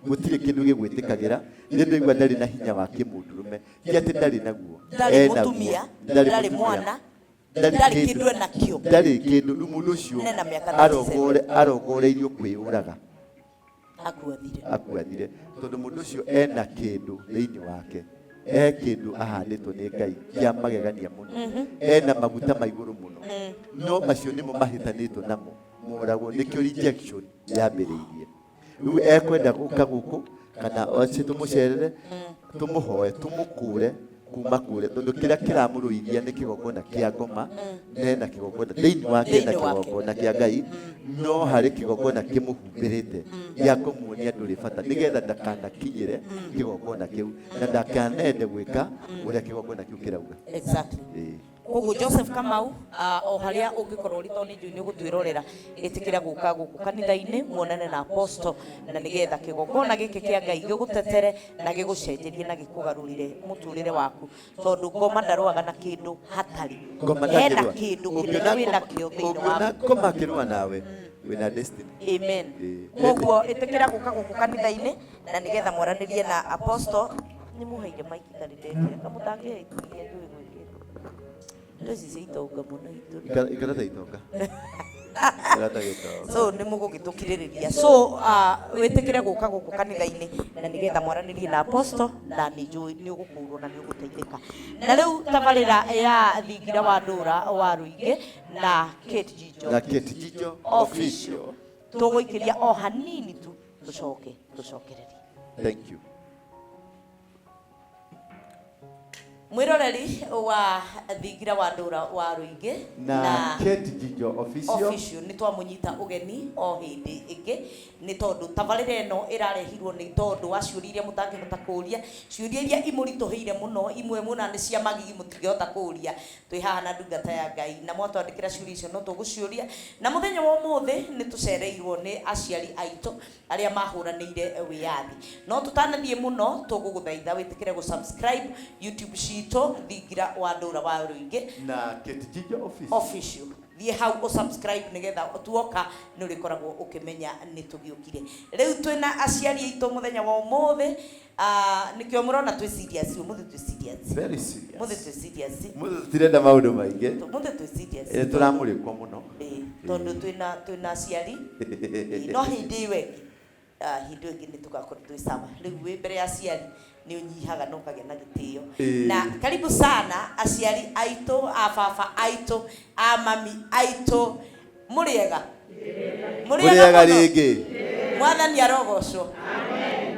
Gũtirĩ kĩndũ gĩgwĩtĩkagĩra, nĩ ndĩigua ndarĩ na hinya wa kĩmũndũrũme, ti atĩ ndarĩ naguo, ndarĩ mũtumia, ndarĩ mwana, ndarĩ kĩndũ enakĩo, ndarĩ kĩndũ. Rĩu mũndũ ũcio arongoreirio kwĩyũraga, akuathire, tondũ mũndũ ũcio ena kĩndũ thĩinĩ wake, kĩndũ ahandĩtwo nĩ Ngai kĩa magegania mũno, ena maguta ma igũrũ mũno, no macio nĩmo mahĩtanĩtwo namo moragwo, nĩkĩo rejection yambĩrĩirie. Rĩu ekwenda gũka gũkũ kana oce tũmũcerere, tũmũhoe, tũmũkũre kuma kũrĩa, tondũ kĩrĩa kĩramũrũithia nĩ kĩgongona kĩa ngoma, na kĩgongona thĩinĩ wake na kĩgongona kĩa Ngai, no harĩ kĩgongona kĩmũhumbĩrĩte gĩa kũmuonia ndũrĩ bata, nĩgetha ndakanakinyĩre kĩgongona kĩu na ndakanende gwĩka ũrĩa kĩgongona kĩu kĩrauga. Exactly. Koguo Joseph Kamau, o haria ũngĩkorwo ũrĩ tondũ nĩ ũgũtwĩrorera, ĩtĩkĩra gũka gũkũ kanitha-inĩ muonane na apostle, na nĩgetha kĩgongona gĩkĩ kĩa Ngai gĩgũtetere na gĩgũcenjerie na gĩkũgarũrĩre mũtũrĩre waku, tondũ ngoma ndarũaga na kĩndũ hatarĩ, hena kĩndũ kĩrĩa wĩna kĩo thĩinĩ waku. Ngoma kĩrũa nawe wĩna destiny. Amen. Koguo ĩtĩkĩra gũka gũkũ kanitha-inĩ na nĩgetha mwaranĩrie na apostle. Nĩ mũheire maiki tarĩ ndekĩra kamũtangĩhe ikiria njũĩ gwĩkĩra ndoci cia itonga mũno itũ ikarata itonga. So nĩ mũgũgĩtũkirĩrĩria, so wĩtĩkĩre gũka gũkũ kanitha-inĩ na nĩgetha mwaranĩrie na apostle, na nĩ njũĩ nĩ ũgũkũrwo na nĩ ũgũteithĩka. Na rĩu tabarĩra ya thingira wa ndũra wa Rũingĩ na Kate Jijo official tũgũikĩria o hanini tu tũcokererie. Thank you. Mwiroreri wa thingira wa ndũra wa Rũingĩ na Kate Jijo official nĩ twamunyita ũgeni o hĩndĩ ĩngĩ, nĩ tondũ tabarĩra ĩno ĩrarehirwo nĩ tondũ wa ciũria iria mũtangĩhota kũũria, ciũria iria imũritũhĩire mũno, imwe mũna nĩ cia magigi mũtingĩhota kũũria. Twĩ haha na ndungata ya Ngai na mwatwandĩkĩra ciũria icio no tũgũciũria, na mũthenya wa ũmũthĩ nĩ tũcereirwo nĩ aciari aitũ arĩa mahũranĩire wĩyathi. No tũtanathiĩ mũno, tũgũgũthaitha wĩtĩkĩre gũ-subscribe YouTube citũ thingira wa ndũra wa Rũingĩ na Kate Jijo official. Thiĩ hau ũsubscribe nĩgetha tuoka nĩ ũrĩkoragwo ũkĩmenya nĩ tũgĩũkire. Rĩu twĩna aciari aitũ mũthenya wa ũmũthĩ, nĩkĩo mũrona twĩ serious, ũmũthĩ twĩ serious. Very serious. Mũthĩ twĩ serious. Mũthĩ tirenda maũndũ maingĩ. Mũthĩ twĩ serious. Tũramũrĩkwo mũno. Tondũ twĩna aciari no hĩndĩ ĩyo hĩndĩ ĩngĩ nĩ tũgakorwo twĩ sawa. Rĩu wĩ mbere ya aciari nĩ ũnyihaga na ũkagĩa na gĩtĩo. Na karibu sana aciari aitũ, a baba aitũ, a mami aitũ, mũrĩega rĩngĩ. Mwathani arogocwo.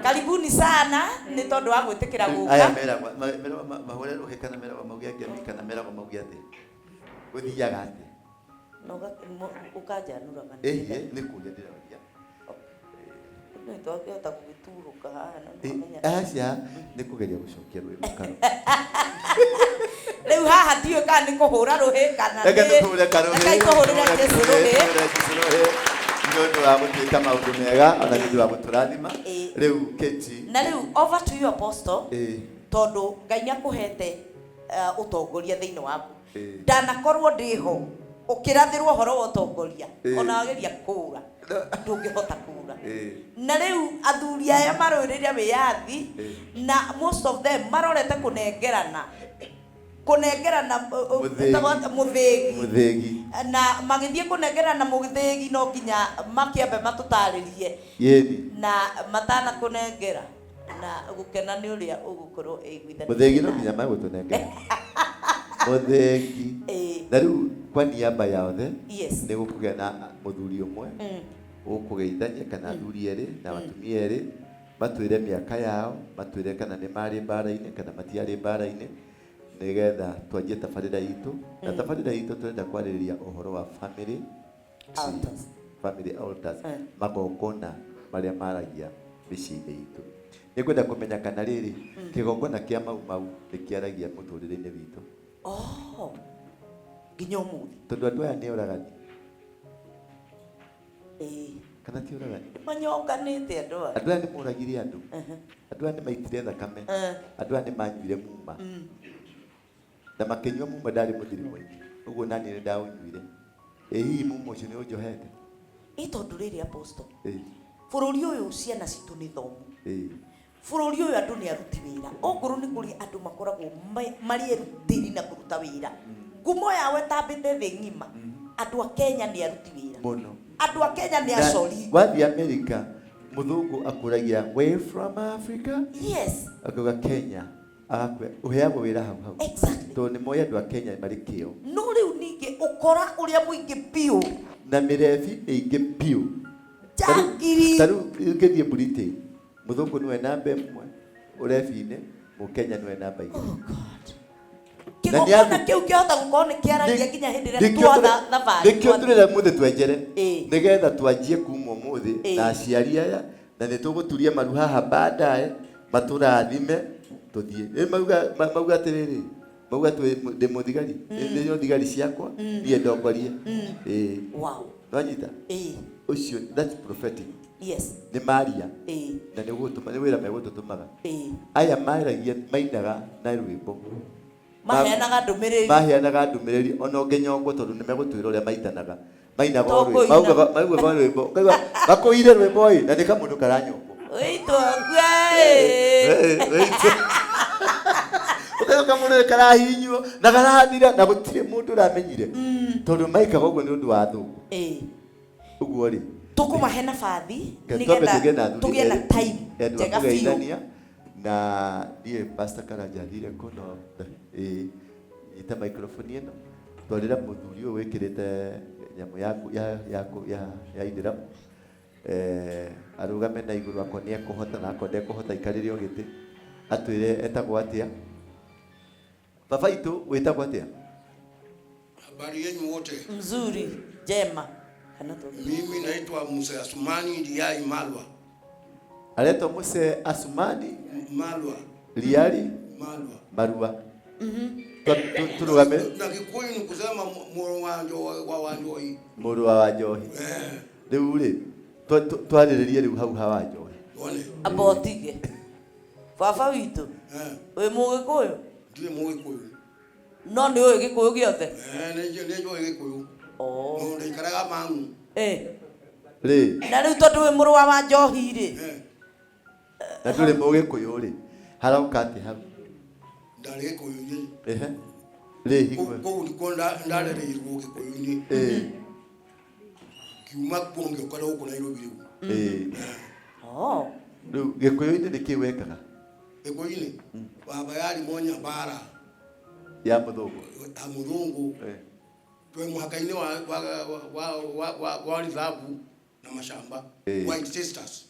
karibuni sana nĩ tondũ wa gwĩtĩkĩra gũka. Aya mera mahũre rũhĩkana mera maugĩa kana mera maugĩa atĩ gũthiaga atĩ no ũkanjanũra kana nĩ kũria ndĩraria nĩ twakĩhota gũgĩturũka haha acia nĩ kũgeria gũcokia rũĩ mũkaro rĩu haha ndiũ kana nĩ kũhũra rũhĩ kana reke tũhũre karũhĩ reke tũhũrĩre Jesũ rũhĩ nĩ ũndũ wa gũtuĩka maũndũ mega ona nĩ ũndũ wa gũtũrathima rĩu Kate na rĩu over to you apostle tondũ Ngai nĩakũhete ũtongoria thĩinĩ waku ndanakorwo ndĩho ũkĩrathĩrwo ũhoro wa ũtongoria ona wageria kũũra ndũngĩhota kũũra na rĩu athuri aya marũĩrĩire wĩyathi na most of them marorete kũnengerana mũthĩgi na magĩthiĩ kũnengerana mũthĩgi no nginya makĩambe matũtarĩrie na matana kũnengera na gũkena nĩ ũrĩa ũgũkorwo ĩiguithania mũthĩgi no nginya magũtũnengera mũthĩgi na rĩu kwa niaba ya othe nĩ gũkũgĩa na mũthuri ũmwe ũkũgeithania kana athuri erĩ na atumia erĩ matwĩre mĩaka yao matwĩre kana nĩ marĩ mbara-inĩ kana matiarĩ mbara-inĩ nĩgetha twanjie tabarĩra itũ na tabarĩra itũ tũrenda kwarĩrĩria ũhoro wa family altars magongona marĩa maragia mĩciĩ-inĩ itũ. Nĩngwenda kũmenya kana rĩrĩ kĩgongona kĩa mau nĩkĩaragia mũtũrĩre-inĩ witũ nginya ũmũthĩ tondũ andũ aya nĩ oragani kana ti oragani manyonganĩte andũ aya nĩ moragire andũ aya nĩ maitire thakame andũ aya nĩ manyuire muma na makĩnyua muma ndarĩ mũthirimo-inĩ ũguo nani nĩ ndaũnyuire hihi muma ũcio nĩ ũnjohete tondũ rĩrĩ apostle bũrũri ũyũ ciana citũ nĩ thomu bũrũri ũyũ andũ nĩ aruti wĩra ongorwo nĩ kũrĩ andũ makoragwo marĩ erutĩri na kũruta wĩra ngumo yao ĩtambĩte thĩ ng'ima andũ a Kenya nĩ aruti wĩra mũno andũ a Kenya nĩ acori wathiĩ America mũthũngũ akũragia way from Africa akauga Kenya ũheagwo wĩra hau tondũ nĩ moĩ andũ a Kenya marĩ kĩo no rĩu ningĩ ũkora ũrĩa mũingĩ biũ na mĩrebi ĩingĩ biũ njangiri tarĩu ngĩthiĩ Britain mũthũngũ nĩwe namba ĩmwe ũrebi-inĩ mũkenya nĩwe namba igĩrĩ kĩgongona kĩu kĩhota gũkorwo nĩ kĩaragia nginya hĩndĩ ĩrĩa twatha thabarĩ nĩkĩo tũrenda mũthĩ twenjere nĩgetha twanjie kuma ũmũthĩ na aciari aya na nĩ tũgũturia maru haha baadaye matũrathime tũthiĩ mauga atĩrĩrĩ mauga ndĩ mũthigari nĩyo thigari ciakwa niĩ ndongorie nwanyita ũcio that's prophetic nĩ maria na nĩ wĩra megũtũtũmaga aya mainaga na rwĩmbo maheanaga ndũmĩrĩri ona ũngĩnyongwo tondũ nĩ megũtwĩra ũrĩa maitanaga mainaga maugaga rwĩmbo gakũire rwĩmbo na nĩ kamũndũ karanyongwo kamũndũ karahinywo na karahanira na gũtirĩ mũndũ ũramenyire tondũ maikaga ũguo nĩ ũndũ wa thũgũ ũguo rĩ tũkũmahe nabathi nĩgetha tũgĩe na time njega biũ na niĩ Pastor Karanja athire kũno nyita microphone ĩno twarĩra mũthuri ũyũ wĩkĩrĩte nyamũ ya ithĩramu arũgame na igũrũ akwa nĩ ekũhota na akwa ndekũhota ikarĩre o gĩtĩ atwĩre etagwo atĩa baba itũ wĩtagwo atĩa habari yenu wote mzuri jema mimi naitwa Musa Asumani Liai Malwa aletwa Musa Asumani Malwa Liari Marua turugame na Gikuyu ni kusema mũrũ wa Wanjohi rĩu rĩ twarĩrĩrie rĩu hau ha Wanjohi abotige baba witũ wĩ Mũgĩkũyũ ndiye Mũgĩkũyũ no nĩ ũĩ Gĩkũyũ gĩothe nĩ njũĩ Gĩkũyũ no ndaikaraga Mang'u rĩ na rĩu tondũ wĩ mũrũ wa Wanjohi rĩ na ndũrĩ Mũgĩkũyũ rĩ harauka atĩ hau ndarĩ Gĩkũyũ-inĩ rĩ hingwe kũu ndiko ndarĩrĩirwo Gĩkũyũ-inĩ kiuma kuonge ũkara gũkũ Nairobi rĩu rĩu Gĩkũyũ-inĩ nĩ kĩĩ wekaga Gĩkũyũ-inĩ baba yari monya bara ya mũthũngũ twĩ mũhaka-inĩ wa Rithabu na Mashamba White Sisters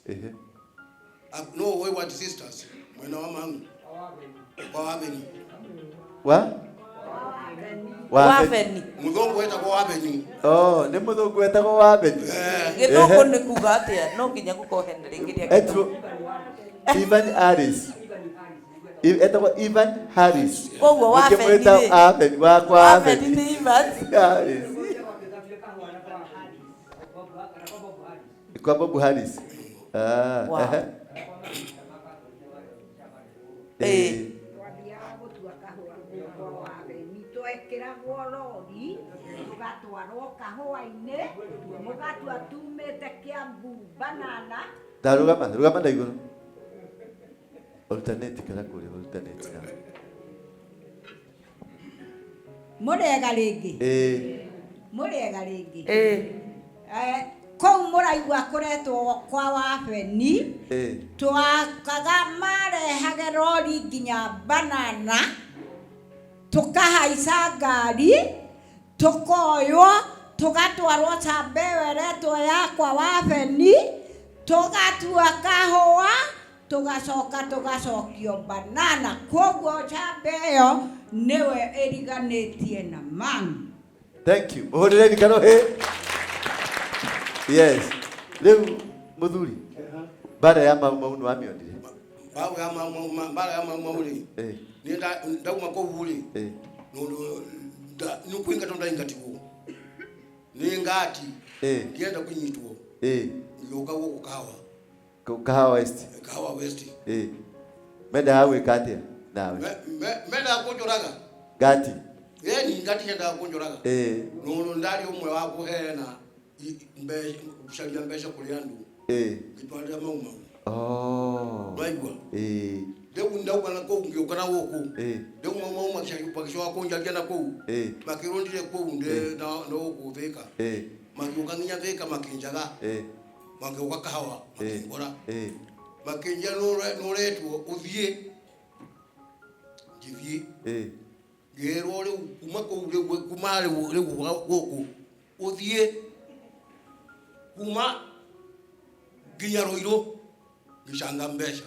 No, we what sisters. Mwena wa mangu. Kwa wabeni. Wabeni. Mudongo weta kwa wabeni. Oh, ni mudongo weta kwa wabeni. Githoko ni kuga atia no nginya gukohendereria. Ivan Harris. Ivan Harris. Koguo wabeni. Wabeni wa kwa wabeni. Wabeni ni Ivan Harris. Kwa Bob Harris. Wow. Ekiragwo rori mugatwarwo kahũa-inĩ mũgatua tumĩte Kiambu banana. Rugama na igũrũ. Alternate kana kũrĩ alternate. Mũrĩega rĩngĩ. Mũrĩega rĩngĩ. Kũu mũraigua kũretwo kwa wabeni. Twakaga marehage rori nginya banana. Tukahaica ngari, tukoywo, tugatwarwo cambe weretwo yakwa wabeni, tugatua kahũa, tugacoka tugacokio banana. Koguo cambe ĩyo nĩwe ĩriganĩtie na mami. Thank you. Mũhũrĩreni karohe. Yes. Rĩu mũthuri. Bara ya mau nĩ wamĩonire. Bara ya mau rĩ. Nenda ndauma kwa ule. No kuinga tonda ingatiwo. Ni ngati. Kienda kunyitwo. Yoka wo Kahawa West. Kahawa West. Meda hawe katia nawe. Meda kunjoraga. Gati. Ni ngati yenda kunjoraga. No ndali umwe wako hena. Mbe kushalia mbesha kuliandu. Kipanda mauma. Oh. Waigwa. Deu ndauka na kou ngioka na woku. Deu mama makisha wakonja jana kou. Makirondire kou nde na woku theka. Makioka nginya theka makinjaga. Makioka kahawa makingora. Makinja no retwo uthie. Jivie. Gero le kuma kou le kuma le woku. Uthie. Kuma ginya roiro. Gishanga mbesha.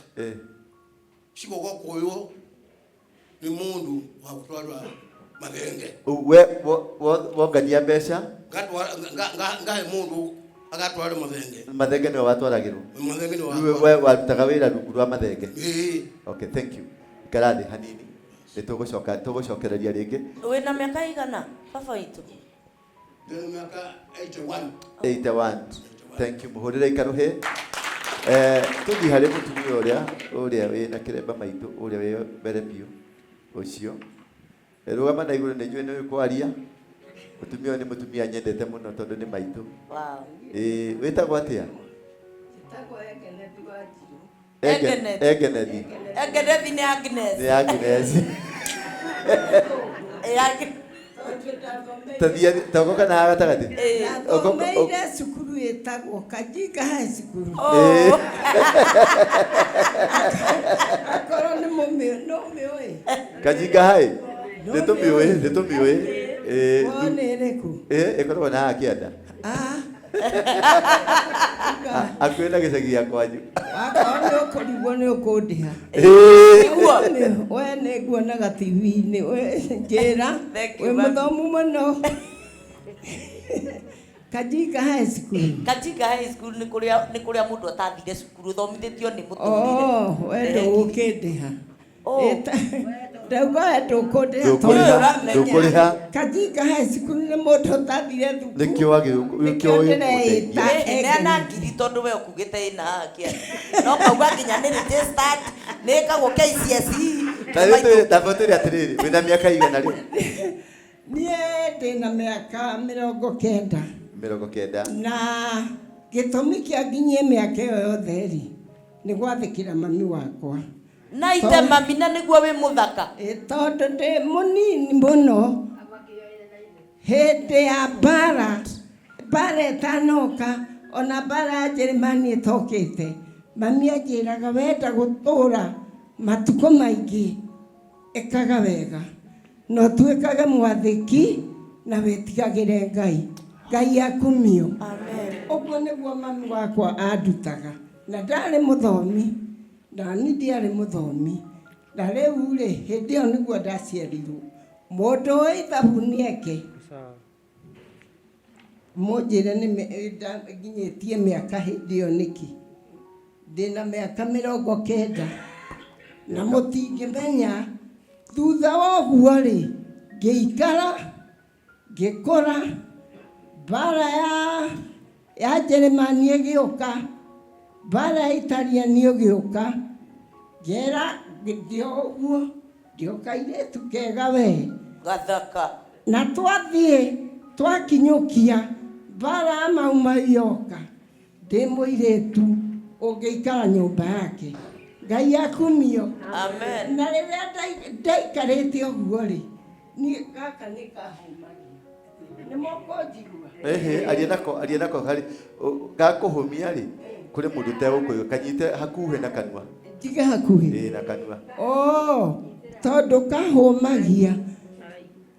Siko kwa koyo ni mundu wa kutwalwa mathenge. We ngania mbesha? Ngahe mundu agatwalwa mathenge. Mathenge ni watwaragirwo. Mathenge ni watwaragirwo. We warutaga wira rungu rwa mathenge. Okay, thank you. Ikarathi hanini. Nitugucokereria ringi. Wina miaka igana baba witu? Ndina miaka 81. 81. Thank you. Muhurire ikaruhe. Tuthi harĩ mũtumia ũrĩa wĩna kĩremba maitũ ũrĩa wĩ mbere biũ ũcio. Rũgama na igũrũ nĩ njũĩ nĩ kwaria. Mũtumia nĩ mũtumia nyendete mũno tondũ nĩ maitũ. Wow. Wĩtagwo atĩa? Wĩtagwo Egenethi wa Egenethi. Egenethi nĩ Agnes. Nĩ Agnes. Togoka na gatagatĩ. Thomeire cukuru ĩtagwo Kajinga High School. Akorwo nĩ mũmĩũĩ. Kajinga High. Nĩtũmĩũĩ. Wone ĩrĩkũ? Ĩkoragwo na kĩanda. Akwĩna gĩcagi gĩa kwanyu. Wakorwo nĩ ũkũrigwo nĩ ũkũndĩha. We nĩ nguonaga TV-inĩ. Njĩra wĩ mũthomu mũno. Kajinga High School. Kajinga High School nĩ kũrĩa mũndũ atathire cukuru thomithĩtio nĩ mũtũmire. We ndũgũkĩndĩha. Ndauga ndũkũrĩha. Kajinga High School nĩ mũndũ ũtathire thukuru. Nĩkĩo neana ngiri tondũ we ũkugĩte ĩna kĩanda. No kauga nginya nĩ registered nĩ ĩkagwo KCSE. Ndabotire atĩrĩrĩ, wĩna mĩaka igana rĩu? Niĩ ndĩna mĩaka 90. 90. Na gĩtũmi kĩa nginyie mĩaka ĩyo yothe rĩ nĩ gwathĩkĩra mami wakwa. Na ite mami na nĩguo wĩ mũthaka. Tondũ ndĩ mũnini mũno hĩndĩ ya mbara ĩtanoka ona mbara ya Njĩrĩmani ĩtokĩte, mami anjĩraga wenda gũtũra matukũ maingĩ ĩkaga wega no tuĩkage mwathĩki na wĩtigagĩre Ngai akumio. Amen. Ũguo nĩguo mami wakwa andutaga na ndarĩ mũthomi na ni ndiarĩ mũthomi na rĩu rĩ hĩndĩ ĩyo nĩguo ndaciarirwo mũndũ ũĩ thabuni eke mũnjĩre nginyĩtie mĩaka hĩndĩ ĩyo nĩkĩ ndĩna mĩaka 90 na mũtingĩmenya thutha wa ũguo rĩ ngĩikara ngĩkũra mbara ya Njeremani ĩgĩũka mbara ya Italiani ĩgĩũka ngera ndio ũguo ndio kairĩtu kega we gathaka na twathiĩ twakinyũkia mbara ya Mau yoka ndĩ mũirĩtu ũngĩikara nyũmba yake Ngai akumio amen na rĩrĩa ndaikarĩte ũguo rĩ niĩ gaka nĩ kahumagia nĩ moko njigua aria nako hari gakũhũmia rĩ kũrĩ mũndũ tegũkũigua kanyite hakuhĩ na kanua njige hakuhĩ na kanua tondũ kahũmagia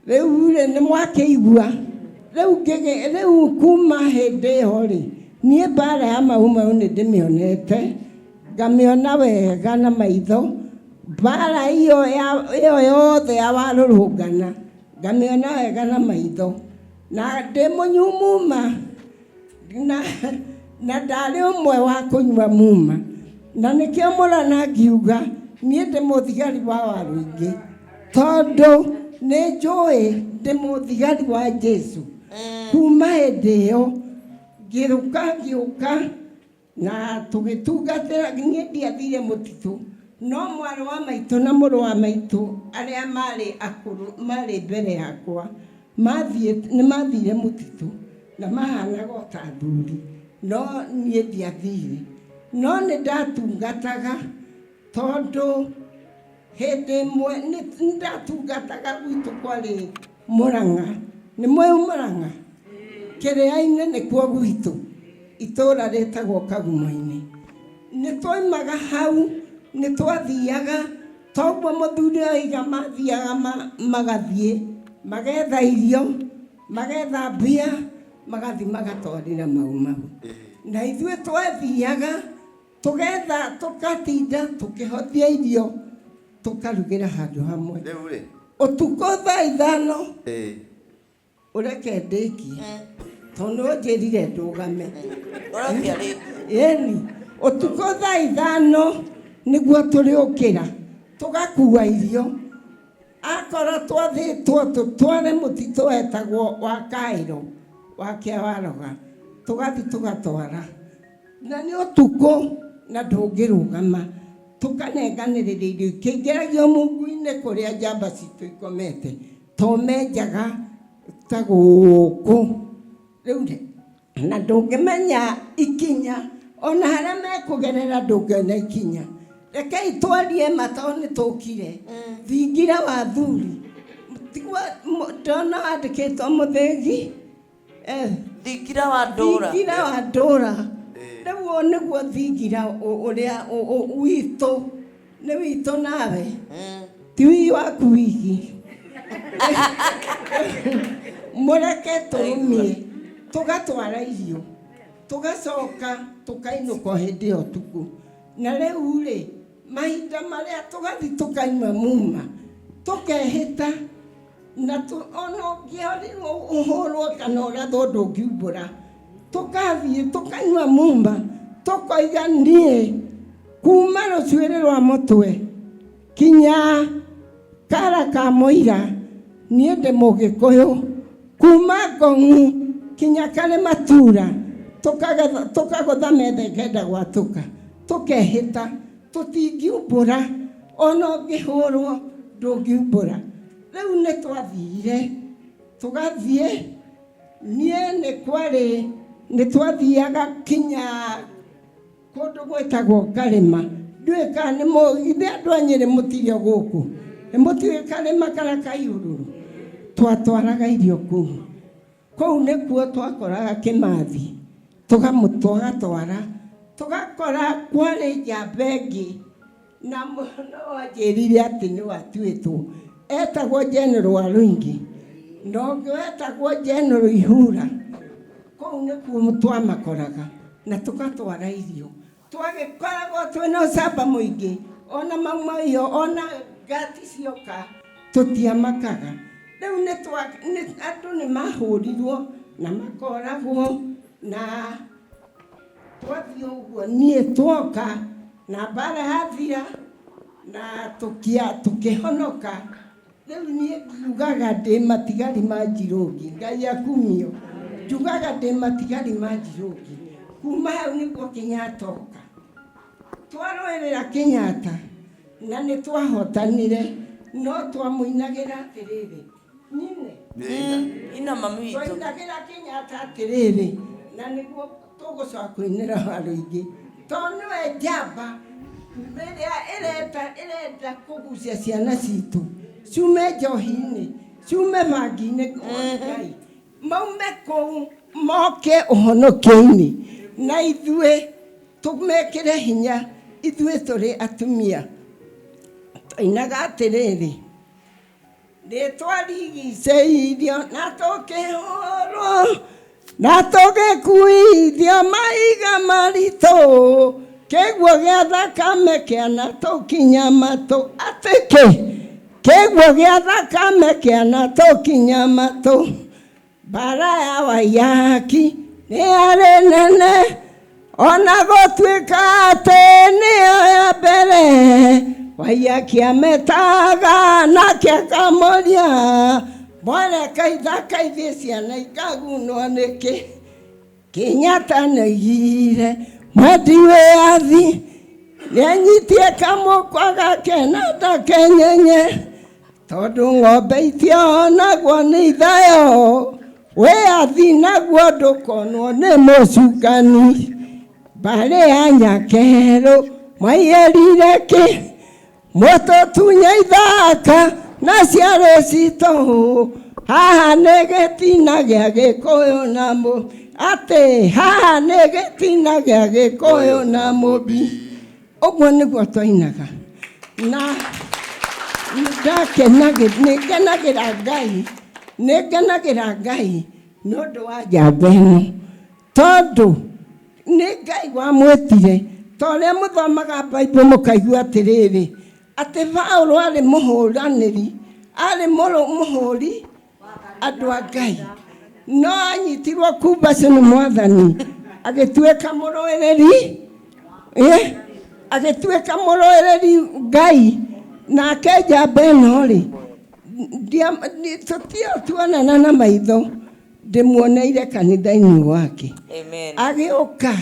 rĩu rĩ nĩ mwakĩigua rĩu kuma hĩndĩ ĩyo rĩ niĩ mbara ya Mau nĩ ndĩmĩonete ngamĩona wega na maitho mbara ĩyo yothe ya Warũrũngana ngamĩona wega na maitho na ndĩ mũnyumuma na ndarĩ ũmwe wa kũnyua muma na nĩkĩo Mũrana ngiuga niĩ ndĩ mũthigari wa Warũingĩ tondũ nĩ njũĩ ndĩ mũthigari wa Jesu kuma hĩndĩ ĩyo ngĩũka na tũgĩtungatĩra niĩ ndiathire mũtitũ no mwarĩ wa maitũ na mũrũ wa maitũ arĩa marĩ akũrũ marĩ mbere yakwa nĩ mathire mũtitũ na mahanaga o ta athuri no niĩ ndiathire no nĩ ndatungataga tondũ hĩndĩ ĩmwe nĩ ndatungataga gwitũ kwarĩ Mũrang'a nĩ mwĩ Mũrang'a Kĩrĩa-inĩ nĩkuo gwitũ itũũra rĩtagwo Kagumo-inĩ nĩ twoimaga hau nĩ twathiaga toguo mũthuri oiga mathiaga magathiĩ magetha irio magetha mbia magathiĩ magatwarĩra Mau na ithuĩ twathiaga tũgetha tũkatinda tũkĩhothia irio tũkarugĩra handũ hamwe ũtukũ thaa 5 ũreke ndĩkie tondũ njĩrire ndũgame ĩni ũtukũ thaa 5 nĩguo tũrĩũkĩra tũgakua irio akorwo twathĩtwo tũtware mũtitũ wetagwo wa Kaĩro wa Kĩawaroga tũgathiĩ tũgatwara na nĩ ũtukũ na ndũngĩrũgama tũkanenganĩrĩria irio ikĩingĩragio mungu-inĩ kũrĩa njamba citũ ikomete tomenjaga ta gũkũ rĩu na ndũngĩmenya ikinya ona harĩa mekũgerera ndũngĩona ikinya rekei twarie mata nĩ tũkire thingira wa thuri ndona wandĩkĩtwo mũthĩgi thingira wa ndũra rĩu nĩguo thingira ũrĩa witũ nĩ witũ nawe ti wii waku wiki mũreke tũrũmie tũgatwara irio tũgacoka tũkainũka hĩndĩ ĩyo ũtukũ na rĩu rĩ mahinda marĩa tũgathiĩ tũkaima muma tũkehĩta na ona ũngĩorirwo ũhũrwo kana ũrathwo ndũngiumbũra tũgathiĩ tũkaima muma tũkoiga niĩ kuma rũcuĩrĩ rwa mũtwe kinya kara ka mũira niĩ ndĩ Mũgĩkũyũ kuma Ngong'u kinya Karĩ Matura tũkagũtha metha ngenda gwatũka tũkehĩta tũtingiumbũra ona ũngĩhũrwo ndũngiumbũra rĩu nĩ twathire tũgathiĩ niĩ nĩ twathiaga kinya kũndũ gwĩtagwo Karĩma ndiũĩ kana nĩ mũgithe andũ a Nyĩrĩ mũtirĩ gũkũ nĩ mũtiũĩ Karĩma kana Kaiũrũrũ twatwaraga irio kũu nĩkuo twakoraga Kĩmathi tũgatwara tũgakora kwarĩ njamba ĩngĩ na mũno wanjĩrire atĩ nĩ watuĩtwo etagwo General Warũingĩ na ũngĩ wetagwo General Ihura kũu nĩkuo twamakoraga na tũgatwara irio twagĩkoragwo twĩna ũcamba mũingĩ, ona mauma iyo, ona ngati cioka tũtiamakaga. Rĩu andũ nĩ mahũrirwo na makoragwo na twathiĩ ũguo niĩ twoka na mbara yathira na tũkĩhonoka. Rĩu niĩ njugaga ndĩ matigari ma Njirũngi, Ngai akumio, njugaga ndĩ matigari ma Njirũngi. Kuma hau nĩguo Kenyatta oka, twarũĩrĩra Kenyatta na nĩ twahotanire, no twamũinagĩra atĩrĩrĩ nyine ina mami witũ twainagĩra Kenyatta atĩrĩrĩ, na nĩguo tũgũcoka kũinĩra andũ aingĩ, tondũ nĩwe njamba rĩrĩa ĩrenda kũgucia ciana citũ ciume njohi-inĩ, ciume bangi-inĩ, Ngai maume kũu moke ũhonokio-inĩ, na ithuĩ tũmekĩre hinya. Ithuĩ tũrĩ atumia twainaga atĩrĩrĩ, nĩtwarigicĩirio na tũkĩhũrwo na tũgĩkuithio mahiga maritũ, kĩguo gĩa thakame kĩana tũkinya matũ. Atĩkĩ kĩguo gĩa thakame kĩana tũkinya matũ. Mbara ya Waiyaki nĩ yarĩ nene, ona gũtuĩka atĩ nĩyo ya mbere. Waiyaki ametaga nake akamũria, mwareka ithaka ithiĩ ciana ikagunwo nĩkĩ? Kenyatta nĩoigire mwendi wĩyathi nĩanyitie kamũkwa gake na ndakenyenye, tondũ ng'ombe itionagwo nĩ ithayo, wĩyathi naguo ndũkonwo nĩ mũcukani. Mbarĩ ya Nyakerũ mwaiyĩrire kĩ? Mũtũtunye ithaka na ciarĩ citũ, haha nĩ gĩtina gĩa Gĩkũyũ na Mũmbi. Atĩ haha nĩ gĩtina gĩa Gĩkũyũ na Mũmbi. Ũguo nĩguo twainaga, na nĩngenagĩra Ngai nĩ ũndũ wa njamba ĩno, tondũ nĩ Ngai wamwĩtire. Ta ũrĩa mũthomaga Bible mũkaigua atĩrĩrĩ, atĩ Paũlũ arĩ mũhũranĩri, arĩ mũhũri andũ a Ngai, no anyitirwo kumbacu nĩ Mwathani agĩtuĩka mũrũĩrĩri, agĩtuĩka mũrũĩrĩri Ngai. Nake njamba ĩno-rĩ, tuonana na maitho, ndĩmuoneire kanitha-inĩ wake, agĩũka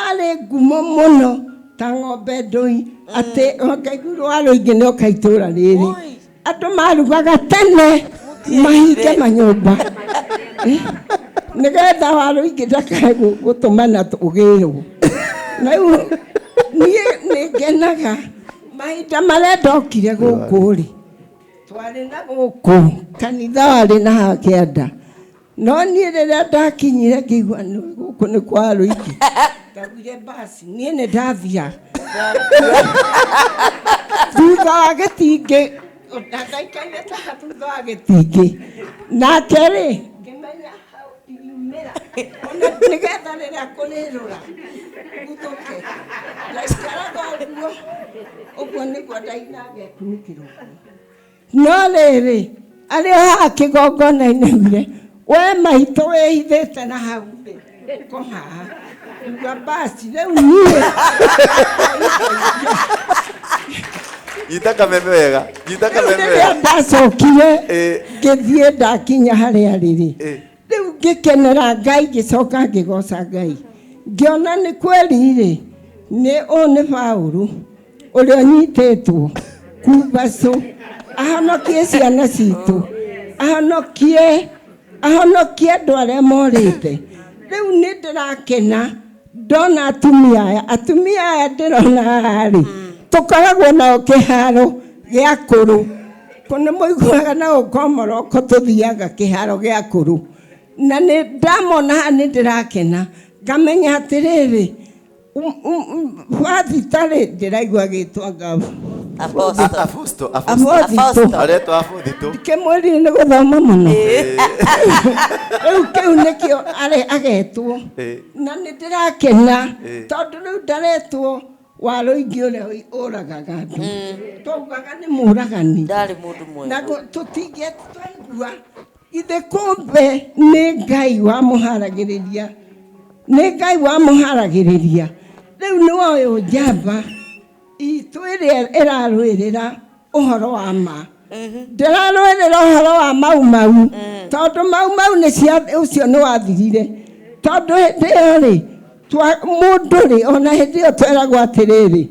arĩ ngumo mũno ta ng'ombe ndũi, atĩ ngaiguirwo arũ ingĩ nĩoka itũra rĩrĩ, andũ marugaga tene mahinge manyũmba, nĩgetha warũ ingĩ ndakae gũtũmana tũgĩrwo. Na rĩu niĩ nĩngenaga mahinda marĩa ndokire gũkũ-rĩ, twarĩ na gũkũ kanitha warĩ na ha kĩanda, no niĩ rĩrĩa ndakinyire ngĩigua gũkũ nĩ kwa arũ ingĩ, ndagwire basi niĩ nĩ ndathia thutha wa gĩtingĩ, ndaikaire ta thutha wa gĩtingĩ, nake-rĩ ngĩmenya hau ndiumĩra, ona nĩgetha rĩrĩa kũrĩrũra gũthũke ndaikaraga ũguo nĩguo ndainangekunikĩrwo. No rĩrĩ arĩ haha kĩgongona-inĩ, we maitũ wĩhithĩte na hau-rĩ, ko haha uga basi rĩu niĩ Nyita kameme wega, nyita kameme wega. Rĩrĩa ndacokire ngĩthiĩ ndakinya harĩa rĩrĩ, rĩu ngĩkenera Ngai, ngĩcoka ngĩgoca Ngai, ngĩona nĩ kweri-rĩ nĩ Paũlũ ũrĩa ũnyitĩtwo kumbacu ahonokie ciana citũ, ahonokie andũ arĩa morĩte. Rĩu nĩ ndĩrakena ndona atumia aya ndĩrona haha-rĩ, tũkoragwo nao kĩharo gĩa kũrũ, nĩ mũiguaga na ũkomoroko tũthiaga kĩharo gĩa kũrũ, na nĩ ndamona haha nĩ ndĩrakena, ngamenya atĩrĩrĩ, wathitarĩ ndĩraigua gĩtwa Ngabũ. Apostle. Aretwo Abuthito. Kĩmwĩrire nĩ gũthoma mũno. Rĩu kĩu nĩkĩo agetwo. Na nĩ ndĩrakena tondũ rĩu ndaretwo Warũingĩ ũrĩa ũragaga andũ. Twaugaga nĩ mũragani. Ndarĩ mũndũ mwega. Na tũtingĩtwaigua ithe kumbe nĩ Ngai wamũharagĩrĩria. Nĩ Ngai wamũharagĩrĩria. Rĩu nĩ woyũ njamba itũ ĩrĩa ĩrarũĩrĩra ũhoro wa ma. Ndĩrarũĩrĩra ũhoro wa mau. Tondũ mau nĩ cia ũcio nĩ wathirire. Tondũ hĩndĩ ĩyo rĩ mũndũ rĩ ona hĩndĩ ĩyo tweragwo atĩrĩrĩ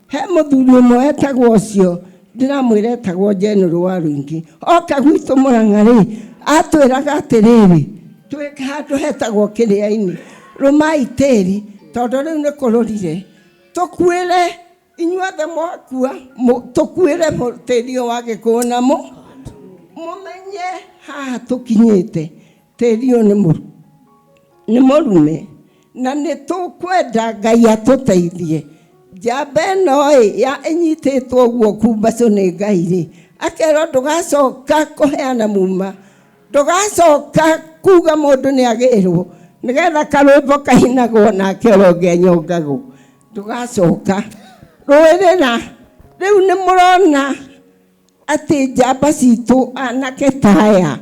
he mũthuri ũmwe etagwo ũcio ndĩramwĩra etagwo General Warũingĩ oka gwitũ Mũrang'a rĩ atwĩraga atĩrĩrĩ twĩ handũ hetagwo Kĩrĩa-inĩ rũmai tĩri tondũ rĩu nĩ kũrũrire tũkuĩre inyuothe mwakua tũkuĩre tĩri ũyũ wa Gĩkũyũ na mũmenye haha tũkinyĩte tĩri ũyũ nĩ mũrume na nĩ tũkwenda Ngai atũteithie njamba ĩno ĩnyitĩtwo guoko mbaco nĩ Ngai rĩ akerwo ndũgacoka kũheana muma ndũgacoka kuga mũndũ nĩ agĩrwo nĩgetha karwĩmbo kahinagwo nake ũronge nyongagwo ndũgacoka rũĩrĩra rĩu nĩ mũrona atĩ njamba citũ anake taya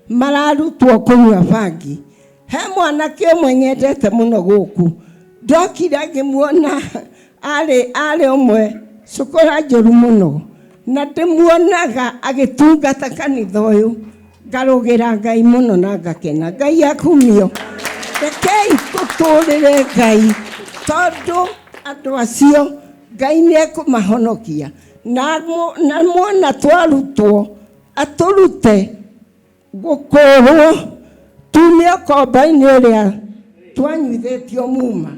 mararutwo kũnyua bangi he mwanake ũmwe nyendete mũno gũkũ ndokira ngĩmuona arĩ ũmwe cukũra njũru mũno na ndĩmuonaga agĩtungata kanitha ũyũ ngarũgĩra Ngai mũno na ngakena Ngai akumio rekei tũtũrĩre Ngai tondũ andũ acio Ngai nĩ ekũmahonokia na muona twarutwo atũrute gũkũrwo tumia komba-inĩ ũrĩa twanyuithĩtio muma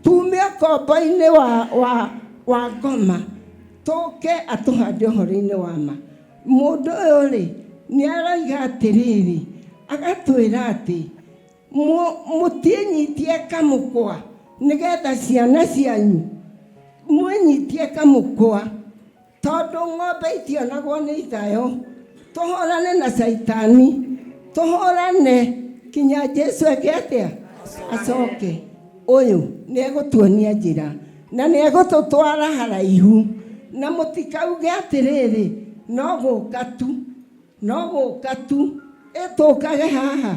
tumia komba-inĩ wa ngoma tũke atũhande ũhoro-inĩ wa ma mũndũ ũyũ rĩ nĩ aroiga atĩrĩrĩ agatwĩra atĩ mũtiĩnyitie kamũkwa nĩgetha ciana cianyu mwĩnyitie kamũkwa tondũ ng'ombe itionagwo nĩ ithayo tũhũrane na caitani tũhũrane kinya Jesu ekĩte acoke ũyũ nĩ egũtuonia njĩra na nĩ egũtũtwara haraihu na mũtikauge atĩrĩrĩ no gũka tu tũkage haha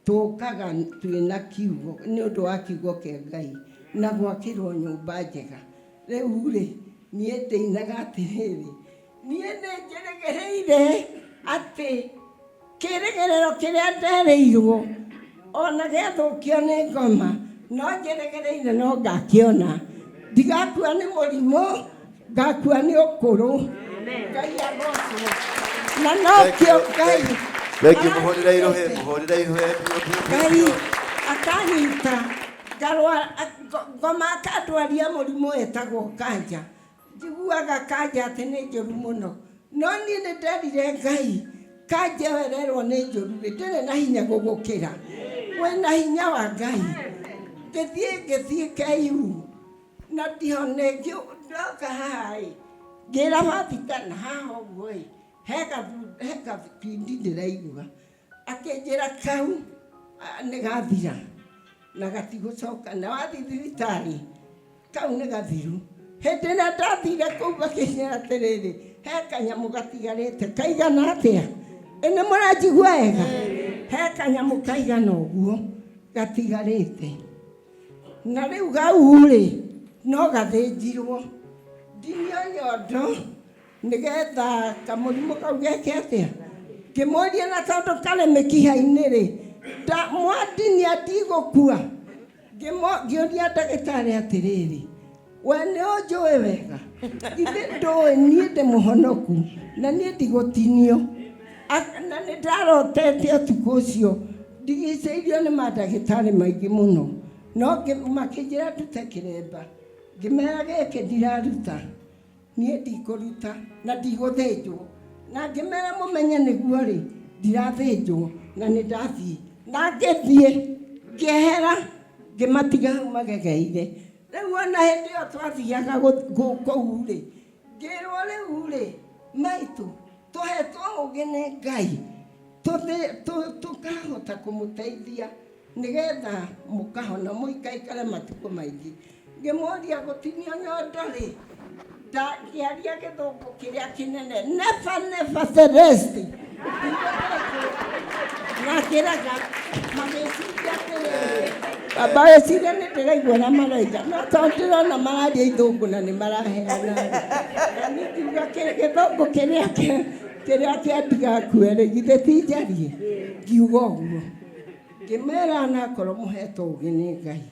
tũkaga twĩna kiugo nĩ ũndũ wa kiugo kĩa Ngai na gwakĩrwo nyũmba njega rĩu rĩ niĩ ndĩinaga atĩrĩrĩ niĩ nĩ njĩrĩgĩrĩire atĩ kĩrĩgĩrĩro kĩrĩa nderĩirwo ona gĩathũkio nĩ ngoma no njĩrĩgĩrĩire no ngakĩona ndigakua nĩ mũrimũ ngakua nĩ ũkũrũ Ngai agocwo na nokĩo Ngai Ngai akanyita ngoma akandwaria mũrimũ wetagwo kanja njiguaga kanja atĩ nĩ njũru mũno no niĩ nĩ nderire Ngai kanja wererwo nĩ njũru ndĩrĩ na hinya gũgũkĩra wĩna hinya wa Ngai ngĩthiĩ keiru na ndihone ndoka haha ngĩra wathikana haha ũguo he gabindi ndĩraigua akĩnjĩra kau nĩ gathira na gatigũcoka na wathi thibitarĩ kau nĩ gathiru hĩndĩ ĩrĩa ndathire kũu bakĩnjĩra atĩrĩrĩ he kanyamũ gatigarĩte kaigana atĩa nĩ mũranjigua wega he kanyamũ kaigana ũguo gatigarĩte na rĩu gau rĩ no gathĩnjirwo ndinio nyondo nĩgetha kamũrimũ kau geke atĩa ngĩmũria na tondũ karĩ mĩkiha-inĩ rĩ mwandinia ndigũkua ngĩũria ndagĩtarĩ atĩrĩrĩ we nĩ ũnjũĩ wega ithe ndũĩ niĩ ndĩ mũhonoku na niĩ ndigũtinio na nĩ ndarotete ũtukũ ũcio ndigicĩirio nĩ mandagĩtarĩ maingĩ mũno no makĩnjĩra ndute kĩremba ngĩmera gĩkĩ ndiraruta niĩ ndikũruta na ndigũthĩnjwo na ngĩmera mũmenye nĩguo rĩ ndirathĩnjwo na nĩ ndathiĩ na ngĩthiĩ ngĩehera ngĩmatiga hau magegeire rĩu ona hĩndĩ ĩyo twathiaga kũu rĩ ngĩrwo rĩu rĩ maitũ tũhetwo ũgĩ nĩ Ngai tũkahota kũmũteithia nĩgetha mũkahona mũikaikare matukũ maingĩ. Ngĩmũria gũtinia nyondo rĩ ngĩaria gĩthũngũ kĩrĩa kĩnene never the rest. Na kĩraga magĩciria atĩrĩrĩ baba eciria nĩ ndĩraigua na maraiga no tondũ ndĩrona mararia ithũngũ na nĩ maraheana. Na niĩ ngiuga gĩthũngũ kĩrĩa kĩandigakue rĩ githĩ ti njarie ngiuga ũguo. Ngĩmera anakorwo mũhetwo ũgĩ nĩ Ngai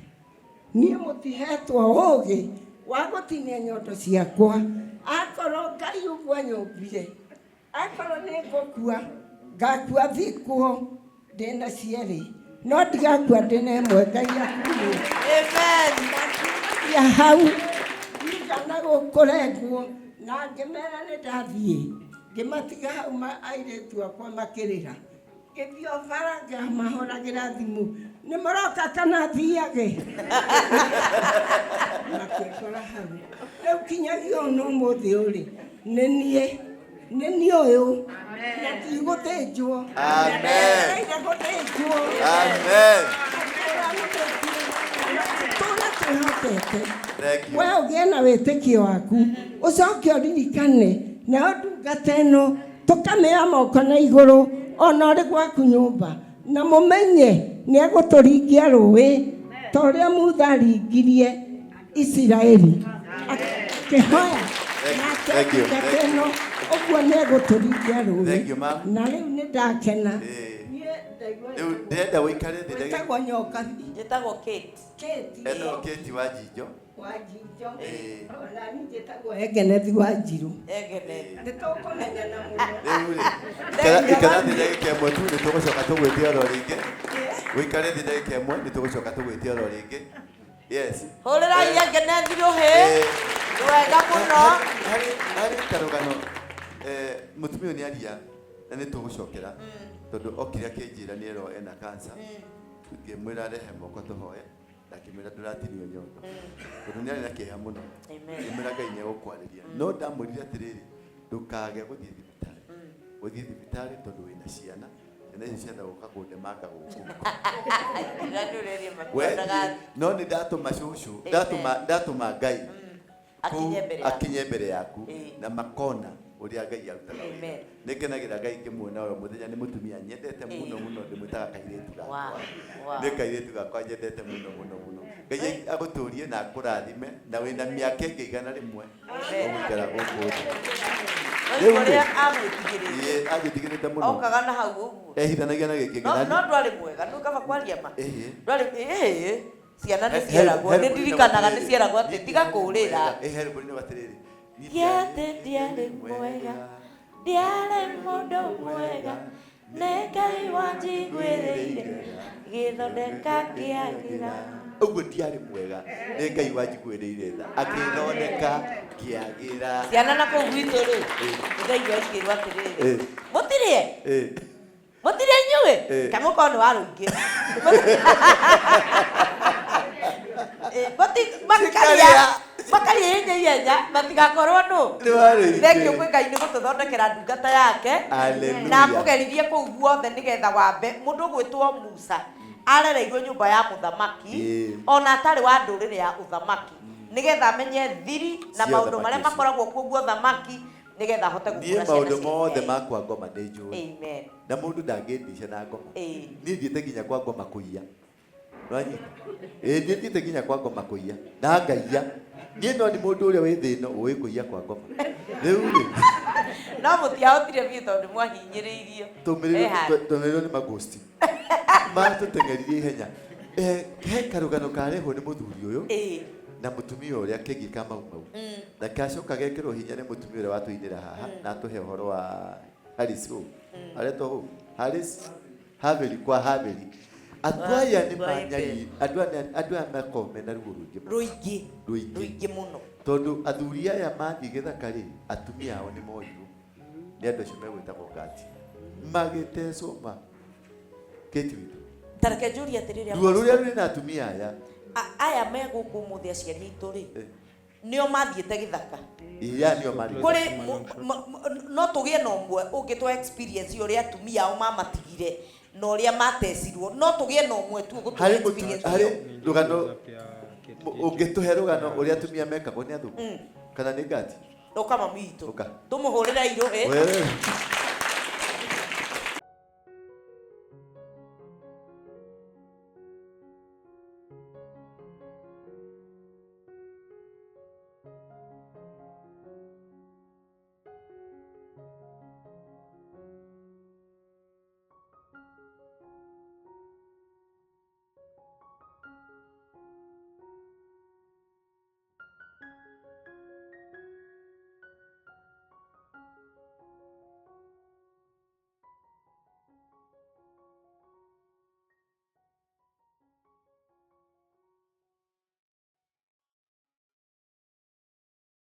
niĩ mũtihetwo ũgĩ wa gũtinia nyondo ciakwa. Akorwo Ngai ũguo anyũmbire akorwo nĩ ngũkua ngakua thikwo ndĩna cierĩ no ndigakua ndĩna ĩmwe Ngai akuue. Amen. Ya hau ndigana gũkũrengwo na ngĩmera nĩ ndathiĩ ngĩmatiga hau airĩtu akwa makĩrĩra. Ngĩthiĩ o bara ngamahoragĩra thimũ nĩ mũroka kana thiage makĩkora hau. Rĩu kinyagia no mũthĩ ũrĩ nĩ niĩ ũyũ na ndigũthĩnjwo. Amen. We ũgĩe na wĩtĩkio waku ũcoke ũririkane na ndungata ĩno tũkamĩoya moko na igũrũ ona ũrĩ gwaku nyũmba na mũmenye nĩ egũtũringia rũĩ ta ũrĩa Musa aringirie Isiraeli akĩhoya nake ndungata ĩno ũguo nĩ egũtũringia rũĩ. Na rĩu nĩ ndakena ndĩrenda ũikare thĩ ndagĩka. Wĩtagwo nyoka Njĩtagwo Kate. Eno Kate wa Njinjo. Na niĩ njĩtagwo Egenethi wa Njirũ. Egenethi. Nĩtũkũmenyana mũno. Rĩu ikara thĩ ndagĩka ĩmwe tu nĩtũgũcoka tũgwĩtie oro rĩngĩ. Ũikare thĩ ndagĩka ĩmwe nĩtũgũcoka tũgwĩtie oro rĩngĩ. Yes. Hũrĩra Egenethi rũhĩ. Wega mũno. Harĩ karũgano mũtumia nĩ aria na nĩtũgũcokera tondũ okĩrĩa kĩnjĩra nĩ ero ena cancer. Ngĩmwĩra rehe moko tũhoe ndakĩmwĩra ndũratinio nyondo tondũ nĩ arĩ na kĩeha mũno. Ngĩmwĩra Ngai nĩ egũkwarĩria no ndamwĩrire atĩrĩrĩ ndũkage gũthiĩ thibitarĩ tondũ wĩna ciana icio cienda gũka kũndemanga gũkũ. No nĩ ndatũma cũcũ ndatũma Ngai akinye mbere yaku na makona ũrĩa Ngai arutaga wĩra. Nĩkenagĩra Ngai ngĩmuona ũyũ mũthenya nĩ mũtumia nyendete mũno ndĩmwĩtaga kairĩtu gakwa. Nĩ kairĩtu gakwa nyendete mũno. Ngai agũtũrie na akũrathime na wĩna mĩaka ĩngĩ igana rĩmwe ũgũikara gũkũ thĩ. Rĩu anjĩtigĩrĩte mũno okaga na hau ũguo ehithanagia na gĩkĩ ngĩna no ndwarĩ mwega nĩ kaba kwaria ma ndwarĩ ciana nĩ ciaragwo nĩ ndirikanaga nĩ ciaragwo atĩ tiga kũũrĩra Yete ndiarĩ mwega ndiarĩ mũndũ mwega nĩ Ngai wanjiguĩrĩire gĩthondeka kĩagĩra. Ũguo ndiarĩ mwega nĩ Ngai wanjiguĩrĩire tha akĩthondeka kĩagĩra. Ciana na kũu gwitũ rĩ Ngai aikĩrwo atĩrĩrĩ mũtirĩ inyuĩ kamũkorwo nĩ wa rũingĩ makaria ihenya matigakorwo nũ thengio kwĩ Ngai nĩ gũtũthondekera ndungata yake na kũgerithie kũu guothe nĩgetha wambe mũndũ gwĩtwo Musa arereirwo nyũmba ya mũthamaki ona atarĩ wa ndũrĩrĩ ya ũthamaki nĩgetha amenye thiri na maũndũ marĩa makoragwo kuo guo thamaki nĩgetha ahote gũkũra ciana maũndũ mothe makwa ngoma nĩ njũĩ. Amen. Na mũndũ ndangĩndisha na ngoma. Niĩ thiĩte nginya kwa ngoma kũiya. Nĩwanyita? Niĩ thiĩte nginya kwa ngoma kũiya na ngaiya. Niĩ no nĩ mũndũ ũrĩa wĩ thĩ ĩno ũĩ kũiya kwa ngoma. Rĩu rĩ no mũtiahotire biũ tondũ mwahinyĩrĩirio. Tũmĩrĩirwo nĩ maghosti matũteng'eririe ihenya. He karũgano karehwo nĩ mũthuri ũyũ na mũtumia ũrĩa kĩngĩ kamau na gacoka gekĩrwo hinya nĩ mũtumia ũrĩa watũinĩra haha na atũhe ũhoro wa Haris aretwo hũ Haris Haveri kwa Haveri. Andũ aya nĩ manyai andũ aya makoragwo mena ruo rũingĩ mũno tondũ athuri aya mathiĩ gĩthaka rĩ atumia ao nĩ moirwo nĩ andũ acio megwĩtagwo ngati magĩtecwo ma Kate witũ. Tareke njũrie atĩrĩrĩ ruo rũrĩa rwĩ na atumia aya aya me gũkũ mũthĩ aciari aitũ rĩ nio mathiete githaka iya nio mari kuri no tugie no mwe ungitwa experience uri atumia ao mamatigire no ria matecirwo no tugie no mwe tu gutwa experience hari rugano ungituhe rugano uri atumia mekagwo ni athuku kana ni ngati Oka mamitu tumuhurira iru